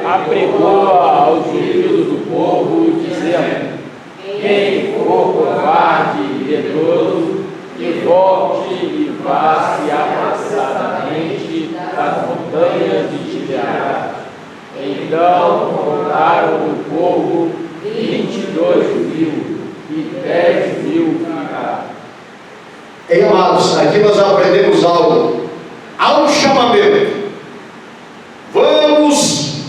apregoa aos filhos do povo, dizendo: quem for covarde e medroso, que volte e vá-se apressadamente das montanhas de Gileade. Então contaram o povo 22 mil, e 10.000 ficaram. Ei, amados, aqui nós aprendemos algo. Há um chamamento. Vamos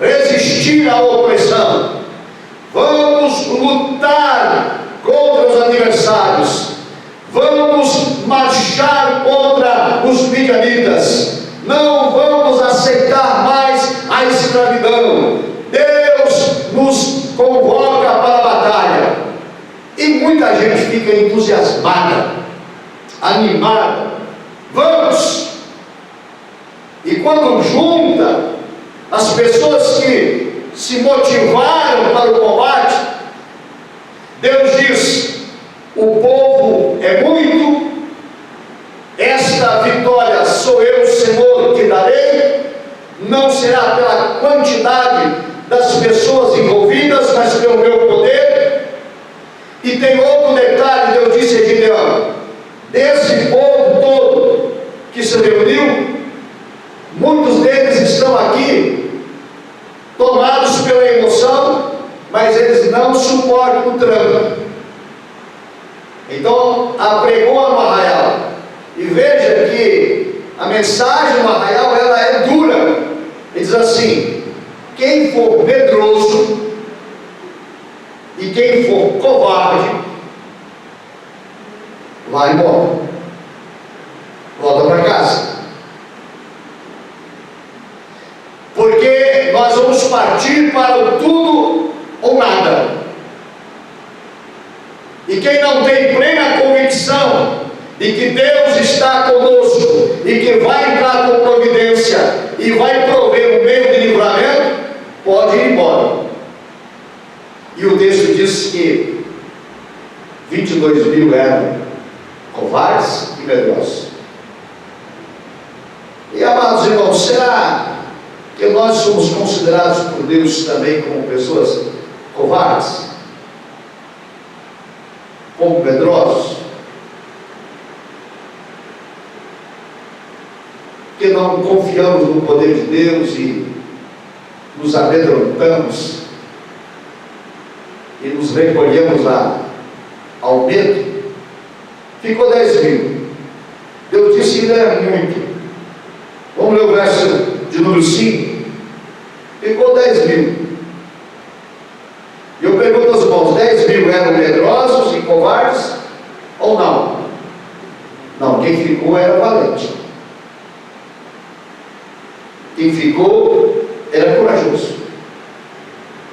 resistir à opressão. Vamos lutar contra os adversários. Vamos marchar contra os midianitas. Não vamos aceitar mais a escravidão. Deus nos convoca para a batalha. E muita gente fica entusiasmada, animada. Vamos! E quando junta as pessoas que se motivaram para o combate, Deus diz: o povo é muito, esta vitória sou eu, Senhor, que darei. Não será pela quantidade das pessoas envolvidas, mas pelo meu poder. E tem outro detalhe, Deus disse a Gideão: desse povo todo que se reuniu, muitos deles estão aqui tomados pela emoção, mas eles não suportam o tranco. Então apregou no arraial. E veja que a mensagem no arraial, ela é dura. Ele diz assim: quem for medroso e quem for covarde, vai embora, volta para casa, porque nós vamos partir para o tudo ou nada. E quem não tem plena convicção de que Deus está conosco e que vai entrar com providência e vai prover um meio de livramento, pode ir embora. E o texto diz que 22.000 eram covardes e medrosos. E, amados irmãos, será que nós somos considerados por Deus também como pessoas covardes? Como medrosos? Que não confiamos no poder de Deus e nos amedrontamos e nos recolhemos ao medo? Ficou 10.000. Deus disse que não é muito. Vamos ler o verso de número 5. Ficou 10.000. E eu pergunto aos irmãos: 10.000 eram medrosos e covardes ou não? Não, quem ficou era valente. Quem ficou era corajoso.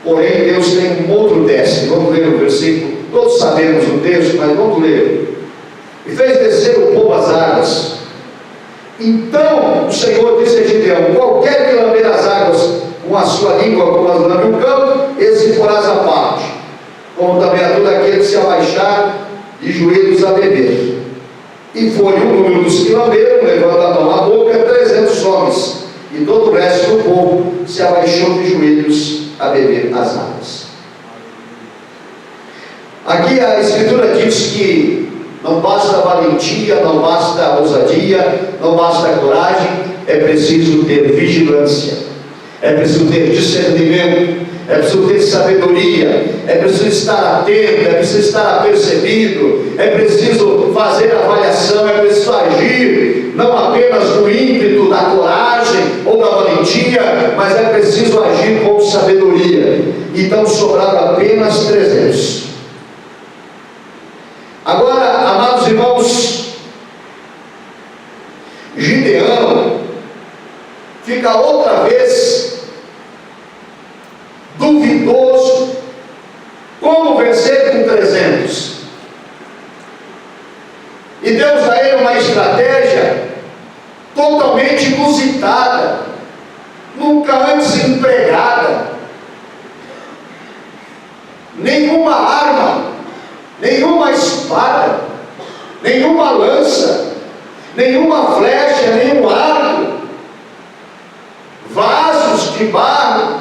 Porém, Deus tem um outro teste. Vamos ler o versículo. Todos sabemos o texto, mas vamos ler. E fez descer o povo às águas. Então o Senhor disse a Gideão: qualquer que lamber as águas com a sua língua, como as lambe o campo, esse porás à parte, como também a todo aquele que se abaixar de joelhos a beber. E foi o número dos que lamberam, levando a mão à boca, 300 homens. E todo o resto do povo se abaixou de joelhos a beber as águas. Aqui a Escritura diz que não basta valentia, não basta ousadia, não basta coragem, é preciso ter vigilância, é preciso ter discernimento, é preciso ter sabedoria, é preciso estar atento, é preciso estar apercebido, é preciso fazer avaliação, é preciso agir, não apenas no ímpeto da coragem ou da valentia, mas é preciso agir com sabedoria. Então sobraram apenas 300. Agora, amados irmãos, Gideão fica outra vez duvidoso como vencer com 300. E Deus dá a ele uma estratégia totalmente inusitada, nunca antes empregada. Nenhuma arma, nenhuma espada, nenhuma lança, nenhuma flecha, nenhum arco, vasos de barro,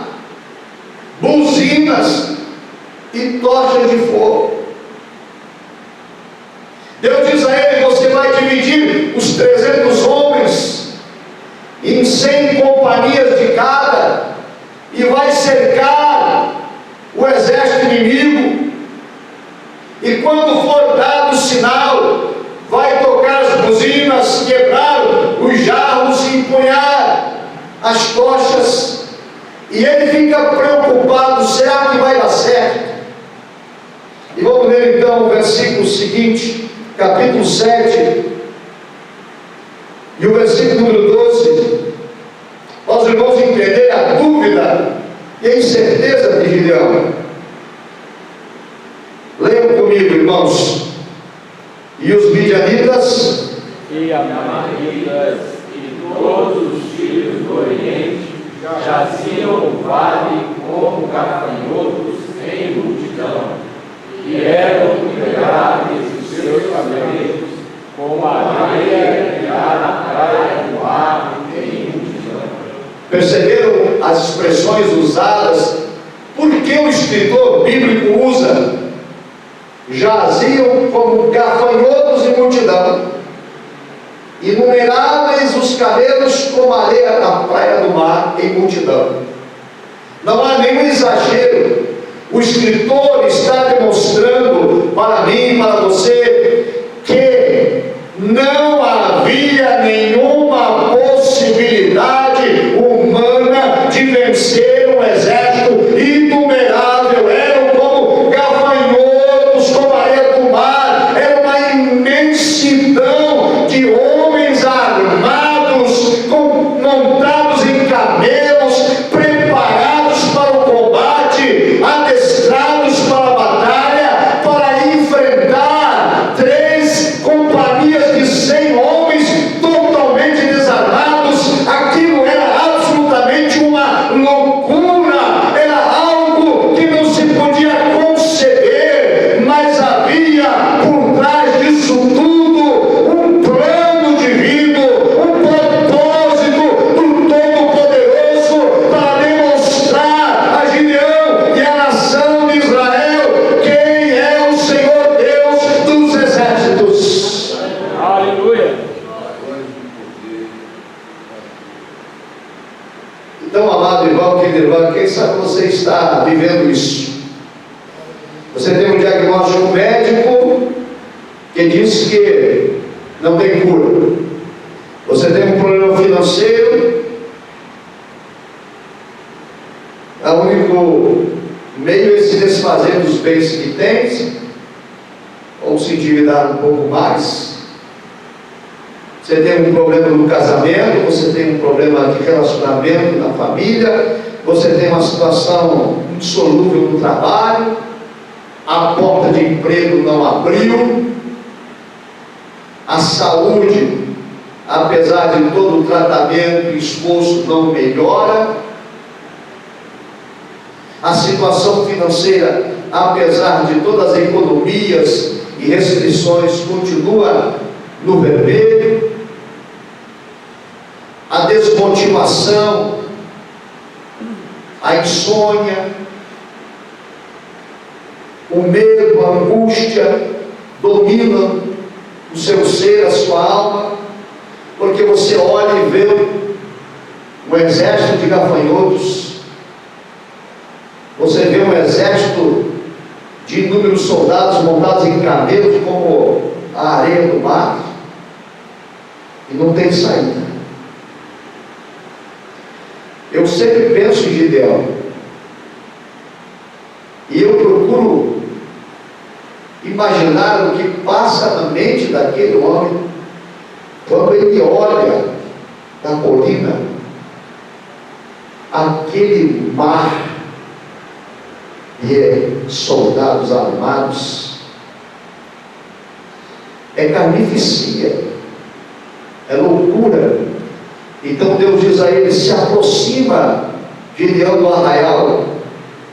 buzinas e tochas de fogo. Deus diz a ele: você vai dividir os 300 homens em 100 companhias de cada e vai cercar o exército inimigo. E quando for dado o sinal, vai tocar as buzinas, quebrar os jarros e empunhar as tochas. E ele fica preocupado, será que vai dar certo? E vamos ler então o versículo seguinte, capítulo 7, e o versículo número 12, para os irmãos entenderem a dúvida e a incerteza de Gideão. Leiam comigo, irmãos. E os midianitas e amalequitas e todos os filhos do Oriente jaziam no vale como gafanhotos em multidão, e eram innumeráveis os seus camelos, como a areia que há na praia do mar em multidão. Perceberam as expressões usadas? Por que o escritor bíblico usa jaziam como gafanhotos em multidão, inumeráveis os camelos como areia na praia do mar em multidão? Não há nenhum exagero. O escritor está demonstrando para mim e para você que não havia nenhuma possibilidade humana de vencer um exército inumerável. Eram como gafanhotos, como areia do mar. Era uma imensidão de homens armados, montados em camelos, preparados para o combate, adestrados para a batalha, para enfrentar 3 companhias de 100 homens totalmente desarmados. Aquilo era absolutamente uma loucura, era algo que não se podia conceber, mas havia por trás disso tudo um plano divino, um propósito do Todo-Poderoso para demonstrar a Gideão e a nação de Israel quem é o Senhor Deus dos exércitos. Aleluia! Então, amado irmão, querido irmão, quem sabe você está vivendo isso? Você tem um diagnóstico médico que diz que não tem cura. Você tem um problema financeiro. O único meio é se desfazer dos bens que tens, ou se endividar um pouco mais. Você tem um problema no casamento, você tem um problema de relacionamento na família, você tem uma situação insolúvel no trabalho, a porta de emprego não abriu, a saúde, apesar de todo o tratamento e esforço, não melhora, a situação financeira, apesar de todas as economias e restrições, continua no vermelho, a desmotivação, a insônia, o medo, a angústia dominam o seu ser, a sua alma, porque você olha e vê um exército de gafanhotos, você vê um exército de inúmeros soldados montados em camelos como a areia do mar, e não tem saída. Eu sempre penso em Gideão, e eu procuro imaginar o que passa na mente daquele homem quando ele olha da colina aquele mar de soldados armados. É carnificina, é loucura. Então Deus diz a ele: se aproxima Gideão do arraial.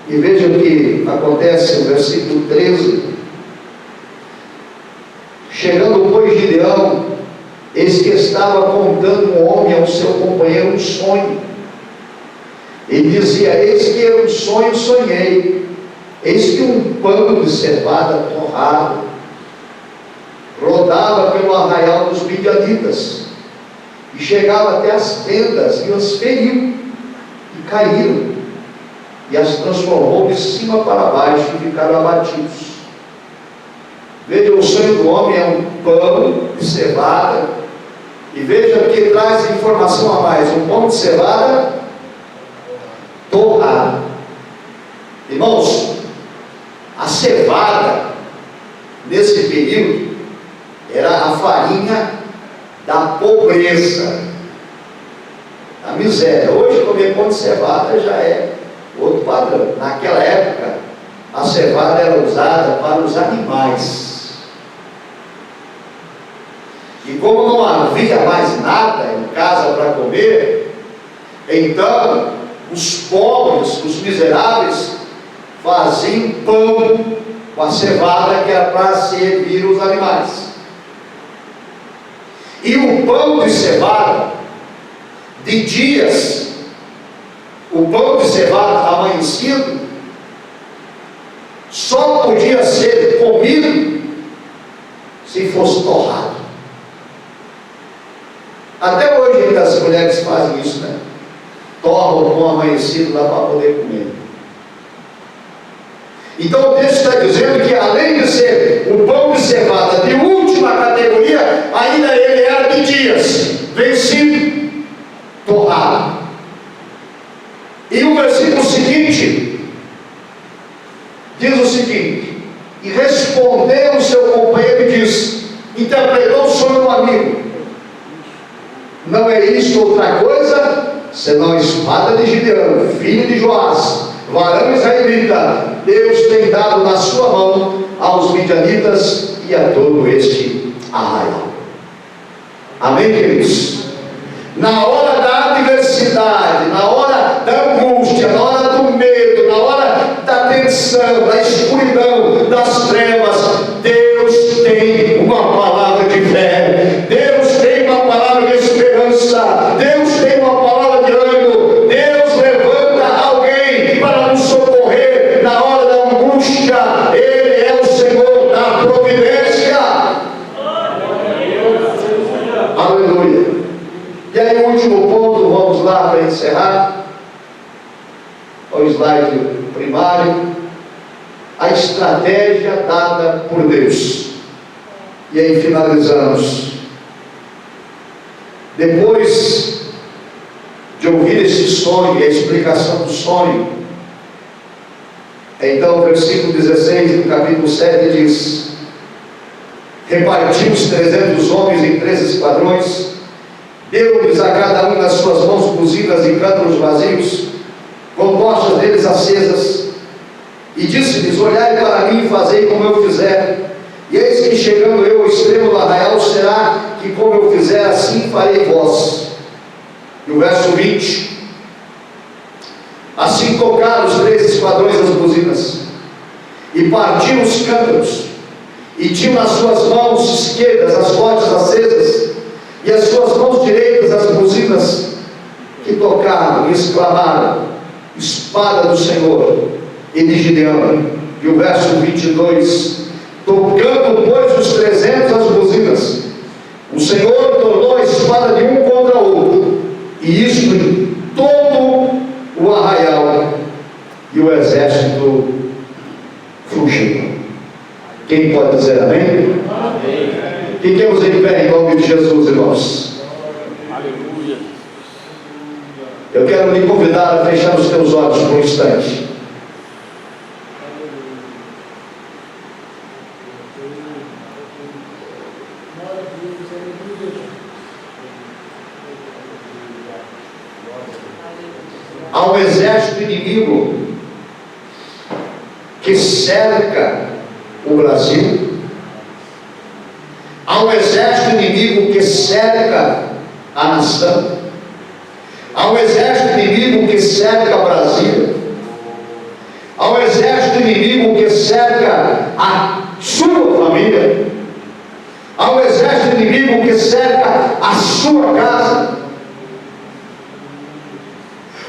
E veja o que acontece no versículo 13. Chegando, pois, Gideão, eis que estava contando um homem ao seu companheiro um sonho. Ele dizia: eis que um sonho sonhei, eis que um pano de cevada torrado rodava pelo arraial dos midianitas, e chegava até as tendas, e os feriu, e caíram, e as transformou de cima para baixo, e ficaram abatidos. Veja, o sonho do homem é um pão de cevada. E veja que traz informação a mais: um pão de cevada torrado. Irmãos, a cevada, nesse período, era a farinha da pobreza, da miséria. Hoje, comer pão de cevada já é outro padrão. Naquela época, a cevada era usada para os animais. E como não havia mais nada em casa para comer, então os pobres, os miseráveis, faziam pão com a cevada que era para servir os animais. E o pão de cevada de dias, o pão de cevada amanhecido, só podia ser comido se fosse torrado. Até hoje ainda as mulheres fazem isso, né? Torram o pão amanhecido lá para poder comer. Então o texto está dizendo que, além de ser o pão de cevada de última categoria, ainda ele era de dias, vencido, torrado. E o versículo seguinte diz o seguinte: e respondeu o seu companheiro e disse, interpretou o sonho do amigo: não é isto outra coisa senão a espada de Gideão, filho de Joás, varão israelita? Deus tem dado na sua mão aos midianitas e a todo este arraial. Amém, queridos? Na hora da adversidade, na hora da angústia, na hora do medo, na hora da tensão, da escuridão, das trevas, Deus tem uma palavra de fé, Deus tem uma palavra de esperança, Deus tem uma palavra de ânimo. Deus levanta alguém para nos socorrer na hora da angústia. Ele é o Senhor da providência. Aleluia. E aí, o último ponto, vamos lá para encerrar. O slide primário: a estratégia dada por Deus. E aí finalizamos. Depois de ouvir esse sonho e a explicação do sonho, então o versículo 16 do capítulo 7 diz: repartiu os 300 homens em 13 esquadrões, deu-lhes a cada um nas suas mãos buzinas e cântaros vazios, com tochas deles acesas, e disse-lhes: olhai para mim e fazei como eu fizer. E eis que, chegando eu ao extremo do arraial, será que, como eu fizer, assim farei vós. E o verso 20: assim tocaram os 3 esquadrões as buzinas, e partiram os cântaros, e tinham nas suas mãos esquerdas as tochas acesas, e as suas mãos direitas as buzinas, que tocaram e exclamaram: espada do Senhor e de Gideão. E o verso 22: tocando, pois, os 300 as buzinas, o Senhor tornou a espada de um contra outro, e isto em todo o arraial, e o exército fugiu. Quem pode dizer amém? Amém. Fiquemos em pé em nome de Jesus, irmãos. Aleluia. Eu quero lhe convidar a fechar os teus olhos por um instante. Há um exército inimigo que cerca o Brasil. Há um exército inimigo que cerca a nação. Há um exército inimigo que cerca Brasília. Há um exército inimigo que cerca a sua família. Há um exército inimigo que cerca a sua casa.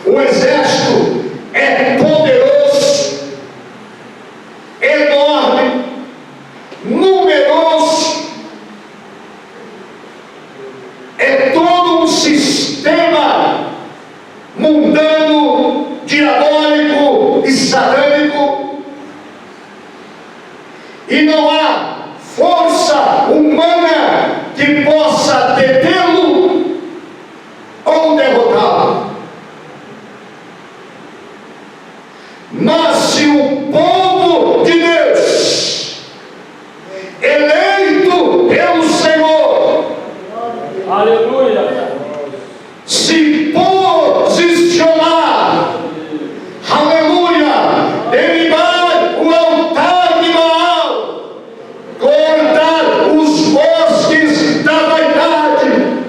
O exército é poderoso, enorme, numeroso. É todo um sistema mundano, diabólico e satânico. E não há força humana que possa detê-lo ou derrotá-lo. Mas se o povo de Deus, eleito pelo Senhor, Aleluia. se posicionar, aleluia, derribar o altar de Baal, cortar os bosques da vaidade,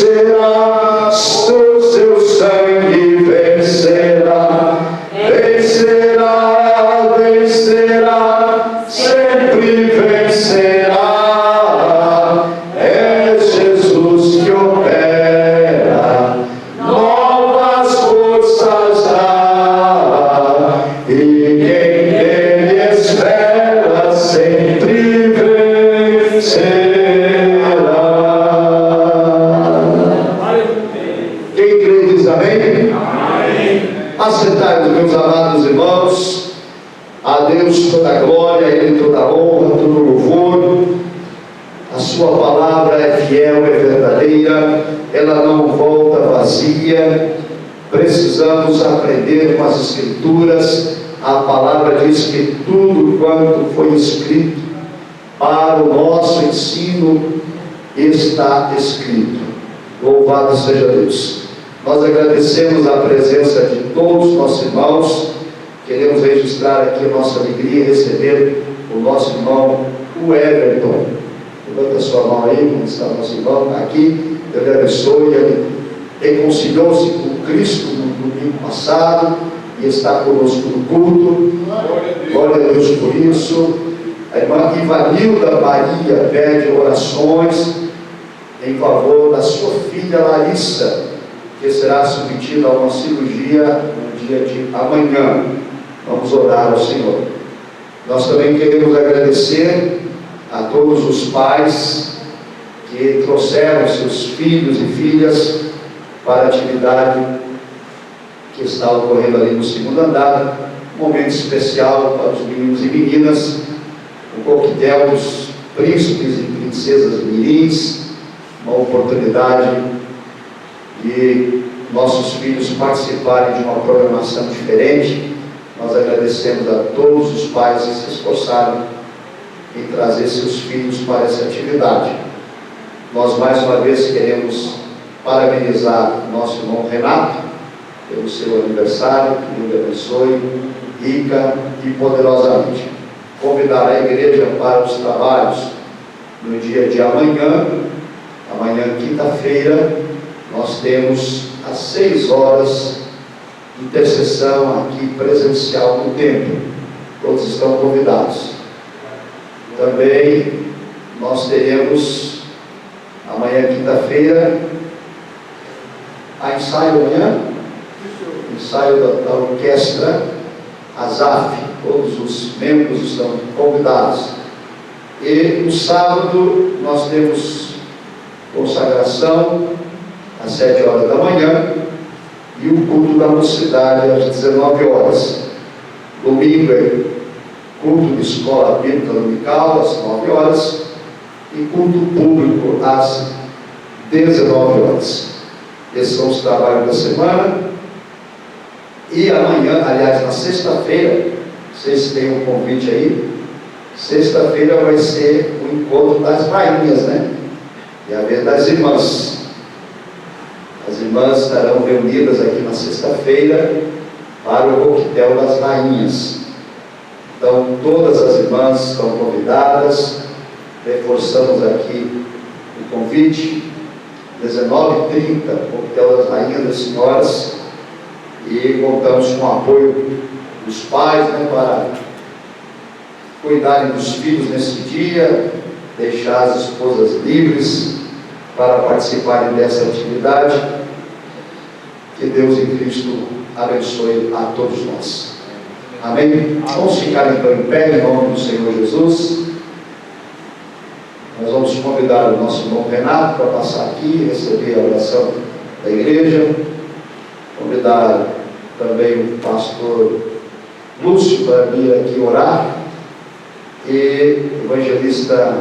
vencerás, o seu sangue vencerá, vencerá, vencerá, sempre vencerá. É Jesus que opera, novas forças dá, e quem nele espera sempre vencerá. Quem crê diz amém? Assentai-vos, meus amados irmãos. A Deus toda a glória, a Ele toda a honra, todo o louvor. A sua palavra é fiel, é verdadeira, ela não volta vazia. Precisamos aprender com as Escrituras. A palavra diz que tudo quanto foi escrito para o nosso ensino está escrito. Louvado seja Deus. Nós agradecemos a presença de todos os nossos irmãos. Queremos registrar aqui a nossa alegria em receber o nosso irmão, o Everton. Levanta a sua mão aí, onde está o nosso irmão, está aqui. Deus lhe abençoe. Ele reconciliou-se com Cristo no domingo passado e está conosco no culto. Glória a Deus por isso. A irmã Ivanilda Maria pede orações em favor da sua filha Larissa, que será submetida a uma cirurgia no dia de amanhã. Vamos orar ao Senhor. Nós também queremos agradecer a todos os pais que trouxeram seus filhos e filhas para a atividade que está ocorrendo ali no segundo andar. Um momento especial para os meninos e meninas, o coquetel dos príncipes e princesas mirins, uma oportunidade de nossos filhos participarem de uma programação diferente. Nós agradecemos a todos os pais que se esforçaram em trazer seus filhos para essa atividade. Nós mais uma vez queremos parabenizar o nosso irmão Renato pelo seu aniversário. Que Deus lhe abençoe rica e poderosamente. Convidar a igreja para os trabalhos no dia de amanhã, quinta-feira. Nós temos às 6 horas intercessão aqui presencial no templo. Todos estão convidados. Também nós teremos amanhã, quinta-feira, a ensaio amanhã, ensaio da orquestra Azaf. Todos os membros estão convidados. E no sábado nós temos consagração às 7 horas da manhã e o culto da mocidade às 19 horas. Domingo é culto de escola bíblica dominical às 9 horas e culto público às 19 horas. Esses são os trabalhos da semana. E amanhã, aliás, na sexta-feira, vocês têm um convite aí. Sexta-feira vai ser o encontro das rainhas, né? E a vez das irmãs. As irmãs estarão reunidas aqui na sexta-feira para o coquetel das rainhas. Então, todas as irmãs estão convidadas. Reforçamos aqui o convite. 19h30, coquetel das rainhas das senhoras. E contamos com o apoio dos pais, né, para cuidarem dos filhos nesse dia, deixar as esposas livres para participarem dessa atividade. Que Deus em Cristo abençoe a todos nós. Amém? Vamos ficar então em pé em nome do Senhor Jesus. Nós vamos convidar o nosso irmão Renato para passar aqui e receber a oração da igreja. Convidar também o pastor Lúcio para vir aqui orar. E o evangelista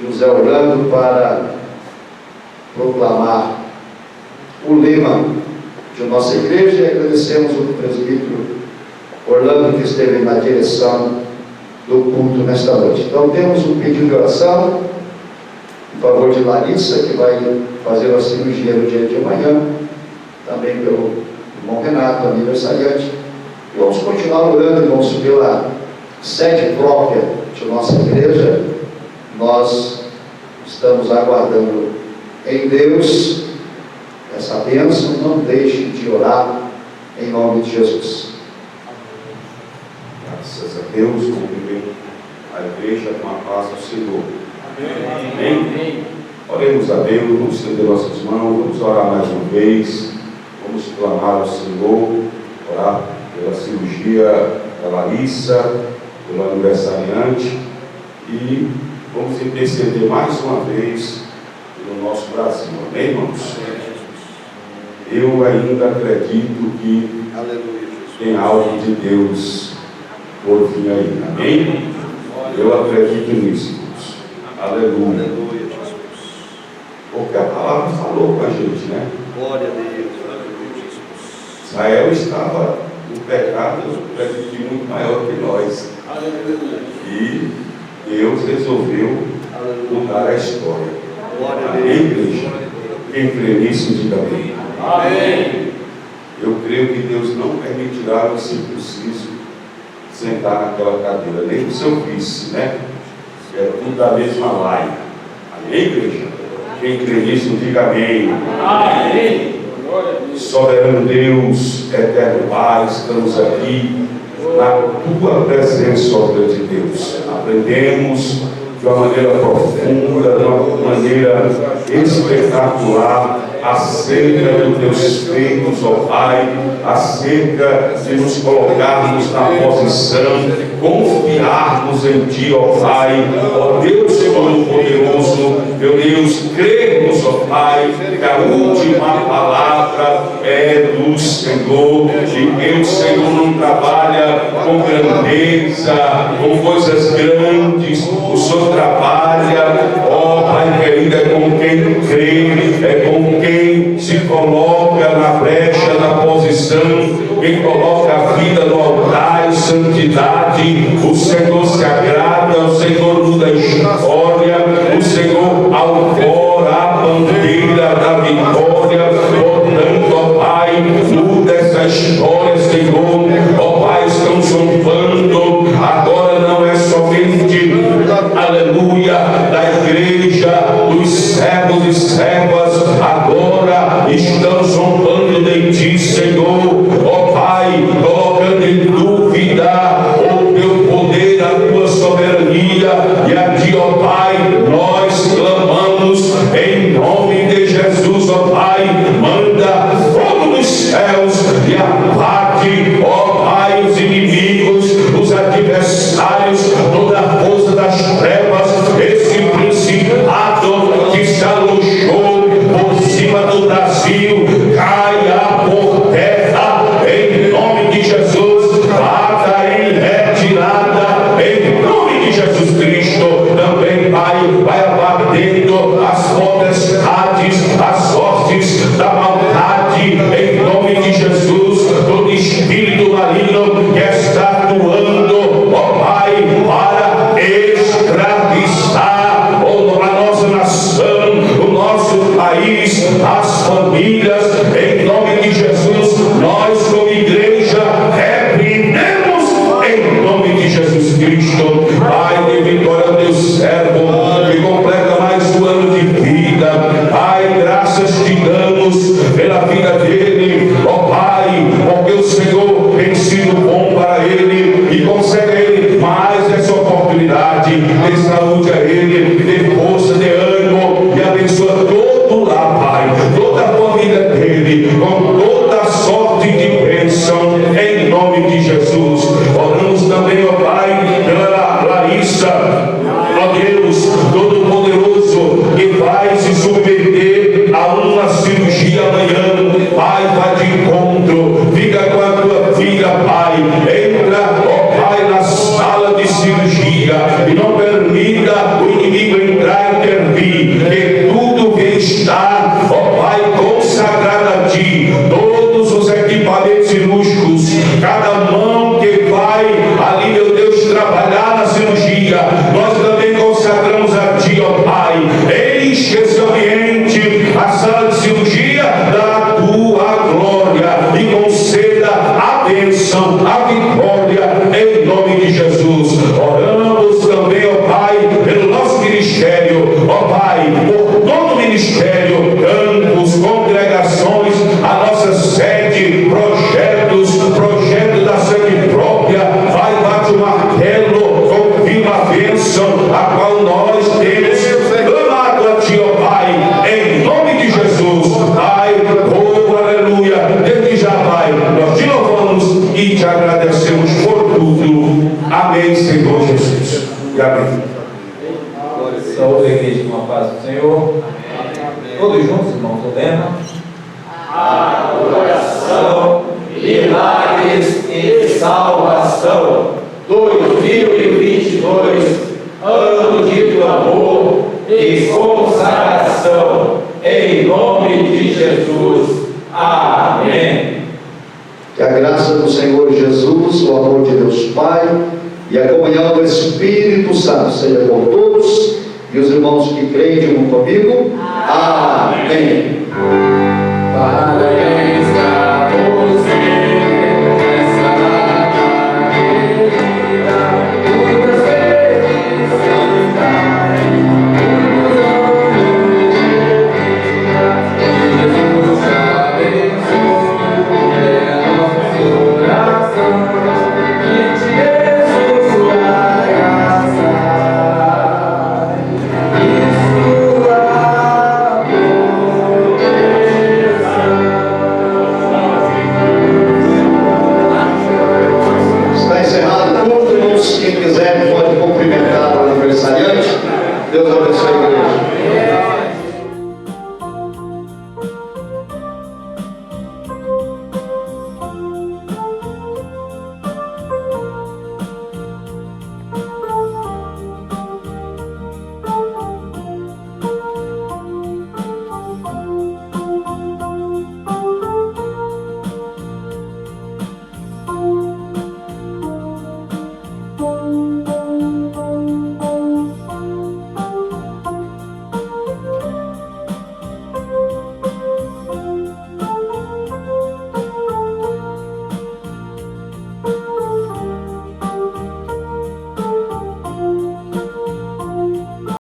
José Orlando para proclamar o lema de nossa igreja. E agradecemos o presbítero Orlando que esteve na direção do culto nesta noite. Então temos um pedido de oração em favor de Larissa, que vai fazer a cirurgia no dia de amanhã, também pelo irmão Renato, aniversariante. E vamos continuar orando, irmãos, pela sede própria de nossa igreja. Nós estamos aguardando em Deus essa bênção, não deixe de orar em nome de Jesus. Graças a Deus, cumprimento a igreja com a paz do Senhor. Amém? Oremos a Deus, vamos estender nossas mãos, vamos orar mais uma vez, vamos clamar ao Senhor, orar pela cirurgia da Larissa, pelo aniversariante, e vamos interceder mais uma vez pelo nosso Brasil. Amém, irmãos? Eu ainda acredito que tem algo de Deus por vir aí. Amém? Eu acredito nisso, irmãos. Aleluia. Porque a palavra falou com a gente, né? Glória a Deus, aleluia, Jesus. Israel estava no pecado, eu acredito que muito maior que nós. E Deus resolveu mudar a história. Glória a Amém, Deus. igreja? Quem crê nisso, diga amém. Amém. Eu creio que Deus não permitirá o circunciso sentar naquela cadeira, nem o seu vice, né? É tudo da mesma laia. Amém, igreja? Quem crê nisso, diga amém. Amém. Soberano Deus, eterno Pai, estamos aqui na tua presença, ó Deus de Deus. Aprendemos de uma maneira profunda, de uma maneira espetacular, acerca dos teus feitos, ó Pai, acerca de nos colocarmos na posição, confiarmos em Ti, ó Pai, ó Deus Todo-Poderoso, meu Deus, cremos, ó Pai, que a última palavra é do Senhor, e que o Senhor não trabalha com grandeza, com coisas grandes, o Senhor trabalha, ó Pai querido, é com quem crê, é com quem se coloca na brecha, na posição, quem coloca a vida no altar em santidade. O Senhor se agrada, o Senhor muda a história, o Senhor alvora a bandeira da vitória. Portanto, ó Pai, muda essa história, Senhor. Ó Pai, estão zombando, agora não é somente, aleluia, da igreja, dos servos e servas, agora estão zombando de Ti, Senhor. Ó Pai, colocando em dúvida o Teu povo. Todos juntos, irmãos, o lema. Adoração, milagres e salvação. 2022, ano de clamor e consagração. Em nome de Jesus. Amém. Que a graça do Senhor Jesus, o amor de Deus Pai e a comunhão do Espírito Santo seja com todos e os irmãos que creem, digam comigo. Amém.